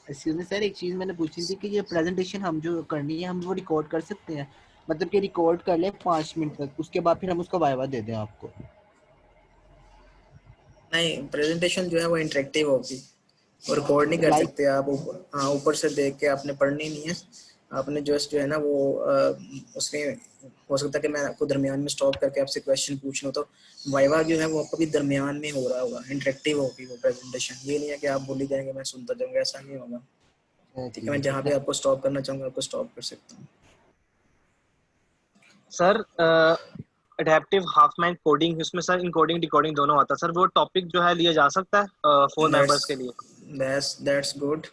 S16: एक्सक्यूज मी सर, एक चीज मैंने पूछी थी कि ये प्रेजेंटेशन हम जो करनी है हम वो रिकॉर्ड कर सकते हैं? मतलब कि रिकॉर्ड कर ले 5 मिनट तक, उसके बाद फिर हम उसका वाइवा दे दें आपको?
S1: नहीं, प्रेजेंटेशन जो है वो इंटरेक्टिव होगी और रिकॉर्ड नहीं कर सकते आप। ऊपर से देख के आपने पढ़नी नहीं है, आपने जस्ट जो है ना वो उसमें हो सकता है कि मैं आपको दरमियान में स्टॉप करके आपसे क्वेश्चन पूछ लूँ, तो वाइवा जो है वो आपको भी दरमियान में हो रहा होगा, इंटरेक्टिव होगी वो प्रेजेंटेशन। ये नहीं है कि आप बोली जाएंगे मैं सुनता जाऊंगा, ऐसा नहीं होगा। ठीक है, मैं जहाँ पे आपको स्टॉप करना चाहूँगा आपको स्टॉप कर सकता हूँ।
S9: Sir adaptive half mind coding, इसमें सर इनकोडिंग डिकोडिंग दोनों आता है सर, वो टॉपिक जो है लिया जा सकता है 4 मेंबर्स के लिए?
S1: That's good.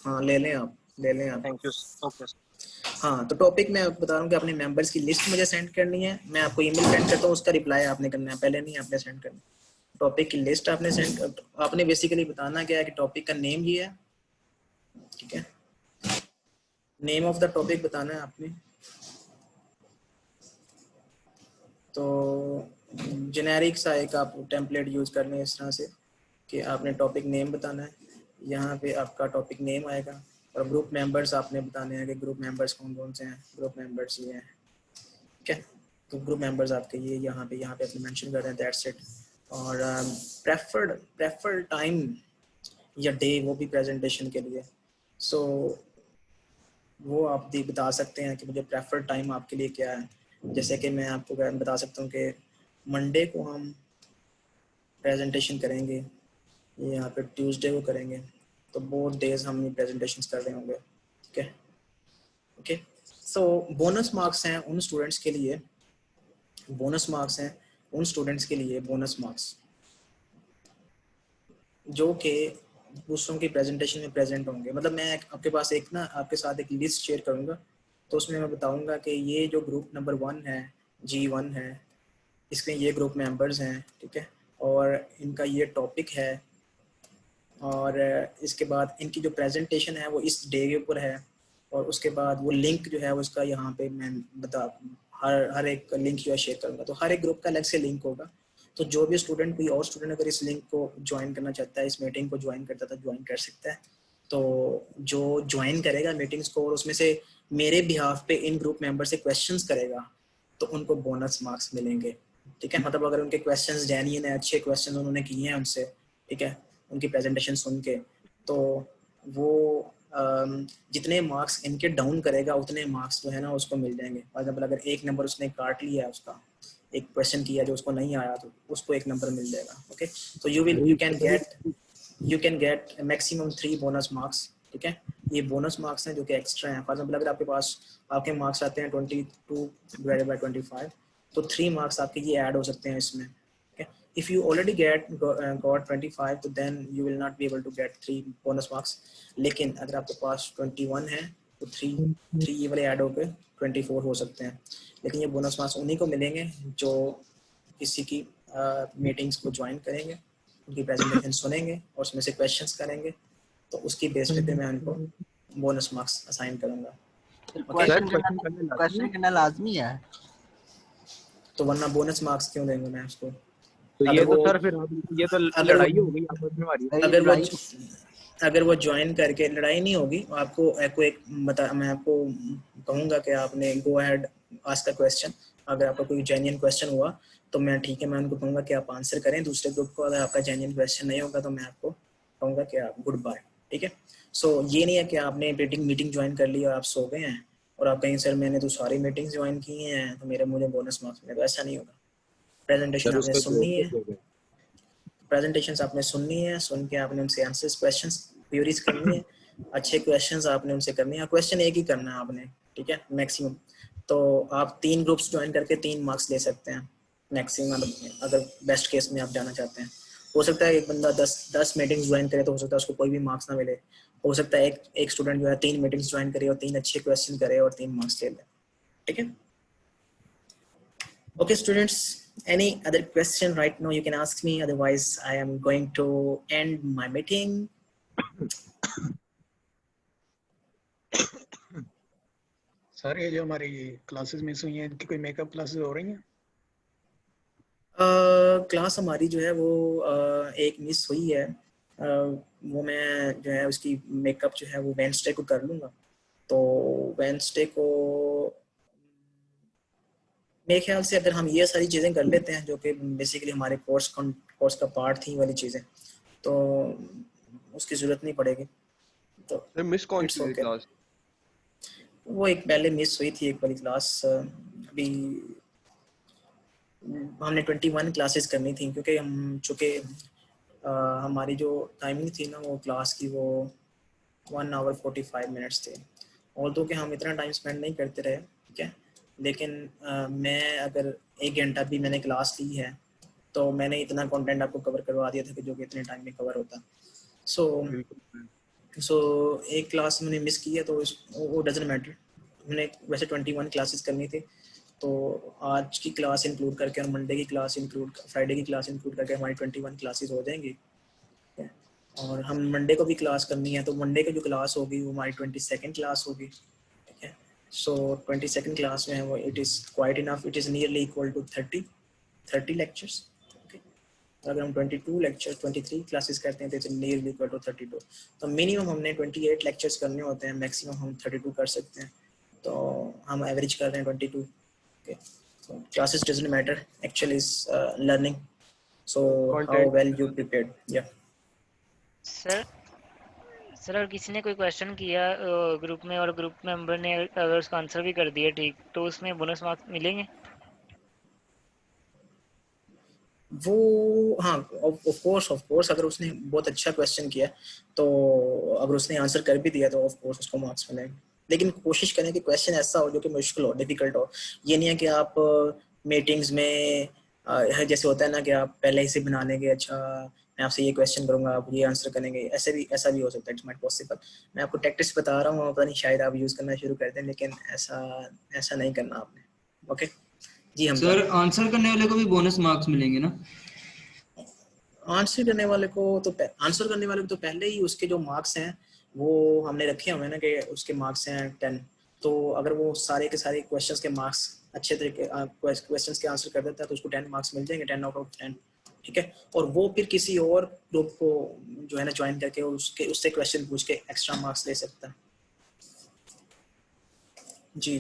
S1: हाँ ले लें आप, ले लें आप।
S9: Thank you. Okay sir.
S1: हाँ तो टॉपिक मैं आपको बता रहा हूँ कि अपने मेंबर्स की लिस्ट मुझे सेंड करनी है, मैं आपको ईमेल सेंड करता हूँ, उसका रिप्लाई आपने करना है, पहले नहीं आपने सेंड करना। टॉपिक की लिस्ट आपने सेंड, आपने बेसिकली बताना क्या है कि टॉपिक का नेम ये है, ठीक है, नेम ऑफ द टॉपिक बताना है आपने। तो जेनेरिक सा एक आप टेम्पलेट यूज कर लें इस तरह से कि आपने टॉपिक नेम बताना है, यहाँ पे आपका टॉपिक नेम आएगा, और ग्रुप मेंबर्स आपने बताने हैं कि ग्रुप मेंबर्स कौन कौन से हैं। ग्रुप मेंबर्स ये हैं, ठीक है, तो ग्रुप मेंबर्स आपके ये यहाँ पे आपने मेंशन कर रहे हैं, दैट्स इट। और प्रेफर्ड टाइम या डे वो भी प्रेजेंटेशन के लिए, सो वो आप बता सकते हैं कि मुझे प्रेफर्ड टाइम आपके लिए क्या है। जैसे कि मैं आपको बता सकता हूँ कि मंडे को हम प्रेजेंटेशन करेंगे, ये यहाँ पे ट्यूसडे को करेंगे, तो बोथ डेज हम ये प्रेजेंटेशंस कर रहे होंगे, ठीक है। ओके, सो बोनस मार्क्स हैं उन स्टूडेंट्स के लिए, बोनस मार्क्स हैं उन स्टूडेंट्स के लिए, बोनस मार्क्स जो कि दूसरों की प्रेजेंटेशन में प्रेजेंट होंगे। मतलब मैं आपके पास एक ना आपके साथ एक लिस्ट शेयर करूँगा, तो उसमें मैं बताऊँगा कि ये जो ग्रुप नंबर 1 है, G1 है, इसके ये ग्रुप मेंबर्स हैं, ठीक है, और इनका ये टॉपिक है, और इसके बाद इनकी जो प्रेजेंटेशन है वो इस डे के ऊपर है, और उसके बाद वो लिंक जो है उसका यहाँ पे मैं हर एक लिंक जो है शेयर करूँगा। तो हर एक ग्रुप का अलग से लिंक होगा, तो जो भी स्टूडेंट, कोई और स्टूडेंट अगर इस लिंक को ज्वाइन करना चाहता है, इस मीटिंग को ज्वाइन करता था, ज्वाइन कर सकता है। तो जो ज्वाइन करेगा मीटिंग्स को और उसमें से मेरे बिहाफ पे इन ग्रुप मेंबर से क्वेश्चंस करेगा, तो उनको बोनस मार्क्स मिलेंगे, ठीक है। मतलब अगर उनके क्वेश्चंस जेन्युइन है, अच्छे क्वेश्चन उन्होंने किए हैं उनसे, ठीक है, उनकी प्रेजेंटेशन सुन के, तो वो जितने मार्क्स इनके डाउन करेगा उतने मार्क्स जो है ना उसको मिल जाएंगे। फॉर एग्जाम्पल अगर 1 नंबर उसने काट लिया है, उसका एक क्वेश्चन किया जो उसको नहीं आया, तो उसको 1 नंबर मिल जाएगा। ओके, तो you can get maximum 3 bonus marks, ठीक है। ये बोनस मार्क्स हैं जो कि एक्स्ट्रा हैं। फॉर एग्जाम्पल अगर आपके पास आपके मार्क्स आते हैं 22 डिवाइडेड बाय 25, तो 3 मार्क्स आपके ये ऐड हो सकते हैं इसमें। If you already got 25, तो then you will not be able to get 3 bonus marks. लेकिन अगर आपके पास 21 है तो 3 ये वाले ऐड होकर 24 हो सकते हैं। लेकिन ये बोनस मार्क्स उन्हीं को मिलेंगे जो किसी की मीटिंग्स को ज्वाइन करेंगे, उनकी प्रेजेंटेशन सुनेंगे और उसमें से क्वेश्चंस करेंगे, तो उसकी बेस पे मैं उनको बोनस मार्क्स असाइन करूंगा।
S16: क्वेश्चन करना लाजमी है,
S1: तो वरना बोनस मार्क्स क्यों देंगे मैं उसको?
S9: तो ये तो सर फिर ये तो लड़ाई हो गई आपस में हमारी।
S1: अगर वो ज्वाइन करके, लड़ाई नहीं होगी, आपको एक मैं आपको कहूँगा कि आपने go ahead ask the question. अगर आपका कोई जेन्युइन क्वेश्चन हुआ तो मैं ठीक है, मैं उनको कहूँगा कि आप आंसर करें दूसरे ग्रुप को। अगर आपका जेन्युइन क्वेश्चन नहीं होगा तो मैं आपको कहूँगा कि आप गुड बाय, ठीक है। सो ये नहीं है कि आपने मीटिंग ज्वाइन कर ली और आप सो गए हैं और आप कहीं सर मैंने तो सारी मीटिंग्स ज्वाइन की हैं तो मुझे बोनस मार्क्स मिले, तो ऐसा नहीं होगा। प्रेजेंटेशन आपने सुननी है, प्रेजेंटेशंस आपने सुननी है, सुन के आपने उनसे आंसर्स, क्वेश्चंस क्वेरीज करनी है, अच्छे क्वेश्चंस आपने उनसे करने हैं। क्वेश्चन एक ही करना है आपने, ठीक है, मैक्सिमम। तो आप 3 ग्रुप्स ज्वाइन करके 3 मार्क्स ले सकते हैं मैक्सिमम, अगर बेस्ट केस में आप जाना चाहते हैं। हो सकता है एक बंदा 10 मीटिंग्स ज्वाइन करे तो हो सकता है उसको कोई भी मार्क्स ना मिले। हो सकता है एक स्टूडेंट जो है 3 मीटिंग्स ज्वाइन करे और 3 अच्छे क्वेश्चन करे और 3 मार्क्स ले ले, ठीक है। Okay students, any other question right now you can ask me, otherwise I am going to end my meeting.
S15: Sir ये जो हमारी क्लासेस मिस हुई हैं, इनकी कोई मेकअप क्लासेस हो रही हैं?
S1: क्लास हमारी जो है वो एक मिस हुई है, वो मैं जो है उसकी मेकअप जो है वो वेडनेसडे को कर लूँगा। तो वेडनेसडे को मेरे ख्याल से अगर हम ये सारी चीज़ें कर लेते हैं जो कि बेसिकली हमारे कोर्स का पार्ट थी वाली चीज़ें, तो उसकी ज़रूरत नहीं पड़ेगी। तो
S7: मिस कौन सी क्लास?
S1: वो एक पहले मिस हुई थी एक वाली क्लास, अभी हमने 21 क्लासेस करनी थी, क्योंकि हम चूँकि हमारी जो टाइमिंग थी ना वो क्लास की वो 1 आवर 45 मिनट्स थे। और तो कि हम इतना टाइम स्पेंड नहीं करते रहे, ठीक है, लेकिन मैं अगर 1 घंटा भी मैंने क्लास ली है तो मैंने इतना कंटेंट आपको कवर करवा दिया था कि जो कि इतने टाइम में कवर होता। सो एक क्लास मैंने मिस की है तो वो डजंट मैटर। हमने वैसे 21 क्लासेस करनी थी, तो आज की क्लास इंक्लूड करके और मंडे की क्लास इंक्लूड, फ्राइडे की क्लास इंक्लूड करके हमारी 21 क्लासेस हो जाएंगी। और हम मंडे को भी क्लास करनी है, तो मंडे की जो क्लास होगी वो हमारी 22nd क्लास होगी, ठीक है। सो 22nd क्लास में है वो, it is quite enough, it is nearly equal to 30 lectures. अगर हम 22 लेक्चर 23 क्लासेस करते हैं तो इट्स नियरली इक्वल टू 32। तो मिनिमम हमने 28 लेक्चर्स करने होते हैं, मैक्सिमम हम 32 कर सकते हैं, तो हम एवरेज कर रहे हैं 22। Okay, so classes doesn't matter, actually is learning, so how well you prepared। yeah
S4: sir अगर किसी ने कोई क्वेश्चन किया ग्रुप में और ग्रुप मेंबर ने अगर उसका आंसर भी कर दिया ठीक, तो उसमें बोनस मार्क्स मिलेंगे?
S1: वो हाँ, ऑफ कोर्स अगर उसने बहुत अच्छा क्वेश्चन किया तो अगर उसने आंसर कर भी दिया तो ऑफ कोर्स उसको मार्क्स मिलेंगे। लेकिन कोशिश करें कि क्वेश्चन ऐसा हो जो कि मुश्किल हो, डिफिकल्ट हो। ये नहीं है कि आप मीटिंग्स में जैसे होता है ना कि आप पहले ही से बना लेंगे, अच्छा मैं आपसे ये क्वेश्चन करूंगा आप ये आंसर करेंगे, ऐसा भी हो सकता है, इट्स नॉट पॉसिबल। मैं आपको टैक्टिक्स बता रहा हूँ, पता नहीं शायद आप यूज़ करना शुरू कर दें, लेकिन ऐसा नहीं करना आपने। ओके जी। हम
S6: सर आंसर करने वाले को भी बोनस मार्क्स मिलेंगे ना?
S1: आंसर करने वाले को तो पहले ही उसके जो मार्क्स हैं वो हमने रखे हुए हैं ना कि उसके मार्क्स हैं 10। तो अगर वो सारे के सारे क्वेश्चंस के मार्क्स अच्छे तरीके क्वेश्चंस के आंसर कर देता है तो उसको 10 मार्क्स मिल जाएंगे, 10 आउट ऑफ 10, ठीक है। और वो फिर किसी और ग्रुप को जो है ना ज्वाइन करके उससे क्वेश्चन पूछ के एक्स्ट्रा मार्क्स ले सकता है। जी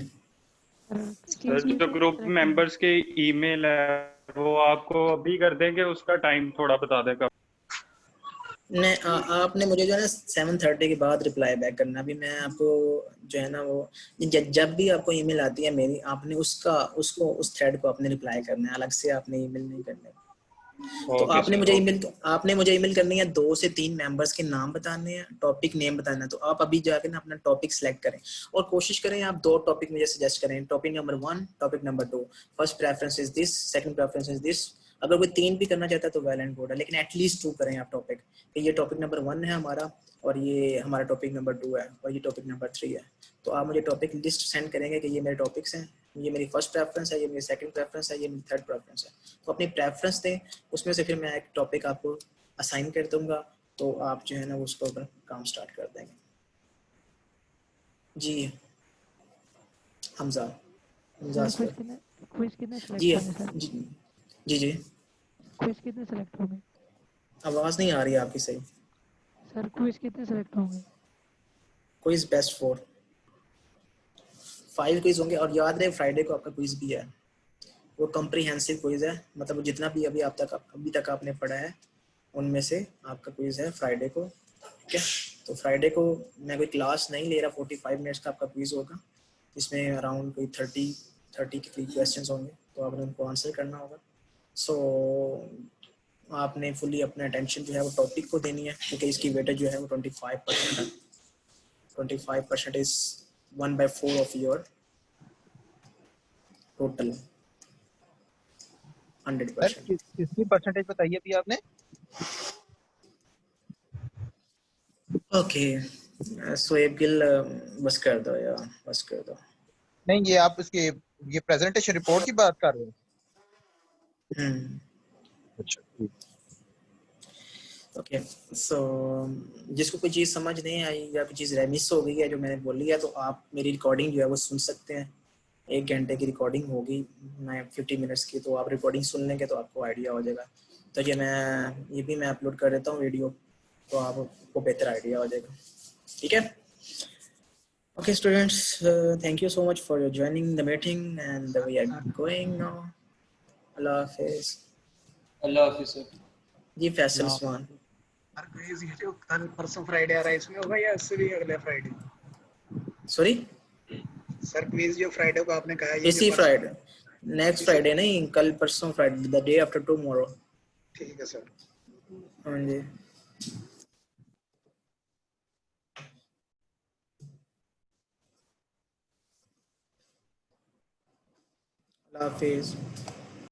S3: सर, जो ग्रुप मेंबर्स के ईमेल है वो आपको अभी कर देंगे, उसका टाइम थोड़ा बता देगा।
S1: नहीं, आपने मुझे जो है ना 7:30 के बाद रिप्लाई बैक करना। अभी मैं आपको जो है ना वो जब भी आपको ईमेल आती है मेरी, आपने उस थ्रेड को आपने रिप्लाई करना है, अलग से आपने ईमेल नहीं करना। तो आपने मुझे ईमेल करनी है, 2 से 3 मेंबर्स के नाम बताने हैं, टॉपिक नेम बताना है। तो आप अभी जाके ना अपना टॉपिक सेलेक्ट करें और कोशिश करें आप 2 टॉपिक मुझे सजेस्ट करें, topic number 1, topic number 2। First preference is this, second preference is this. अगर कोई 3 भी करना चाहता है तो वेल एंड गुड है, लेकिन एटलीस्ट 2 करें आप टॉपिक, कि ये टॉपिक नंबर 1 है हमारा और ये हमारा टॉपिक नंबर 2 है और ये टॉपिक नंबर 3 है। तो आप मुझे टॉपिक लिस्ट सेंड करेंगे कि ये मेरे टॉपिक्स हैं, ये मेरी फर्स्ट प्रेफरेंस है, ये मेरी सेकंड प्रेफरेंस है, ये मेरी थर्ड प्रेफरेंस है। तो अपनी प्रेफरेंस दें, उसमें से फिर मैं एक टॉपिक आपको असाइन कर दूंगा, तो आप जो है ना उसको ऊपर काम स्टार्ट कर देंगे। जी हमजा
S17: क्विज कितने
S1: जी
S17: सेलेक्ट होंगे?
S1: जी
S17: क्विज कितने सेलेक्ट होंगे?
S1: आवाज नहीं आ रही है आपकी सही।
S17: सर क्विज कितने सेलेक्ट होंगे?
S1: क्विज बेस्ट 5 क्विज होंगे। और याद रहे फ्राइडे को आपका क्विज भी है, वो कॉम्प्रिहेंसिव क्विज है, मतलब जितना भी अभी तक आपने पढ़ा है उनमें से आपका क्विज है फ्राइडे को, ठीक है। तो फ्राइडे को मैं कोई क्लास नहीं ले रहा, 45 मिनट्स का आपका क्विज होगा, इसमें अराउंड कोई 30 के क्वेश्चंस होंगे, तो आपने उनको आंसर करना होगा। सो आपने फुली अपना अटेंशन जो है वो टॉपिक को देनी है, क्योंकि इसकी वेटेज जो है वो 25% है। 25% इज 1/4 ऑफ योर टोटल 100%।
S14: कितनी परसेंटेज बताइए अभी आपने?
S1: ओके सोएब गिल, बस कर दो यार, बस कर दो।
S14: नहीं, ये आप इसके ये प्रेजेंटेशन रिपोर्ट की बात कर रहे हो? अच्छा ठीक।
S1: ओके सो जिसको कोई चीज़ समझ नहीं आई या कोई चीज़ मिस हो गई है जो मैंने बोली है, तो आप मेरी रिकॉर्डिंग जो है वो सुन सकते हैं। 1 घंटे की रिकॉर्डिंग होगी, 50 मिनट्स की, तो आप रिकॉर्डिंग सुन लेंगे तो आपको आइडिया हो जाएगा। तो ये भी मैं अपलोड कर देता हूँ वीडियो, तो आपको बेहतर आइडिया हो जाएगा, ठीक है। Okay students, thank you so much for your joining the meeting and we are going now. Allah हाफिज़।
S6: अल्लाह हाफिज़ सर।
S1: जी फैसल उस्मान।
S15: क्विज ये जो परसों फ्राइडे आ रहा है, इसमें होगा या इससे भी अगले फ्राइडे?
S1: सॉरी
S15: सर क्विज जो फ्राइडे को आपने कहा है
S1: इसी फ्राइडे, नेक्स्ट फ्राइडे नहीं, कल परसों Friday, the day after tomorrow.
S15: ठीक है सर।
S1: हाँ जी। अल्लाह हाफिज़।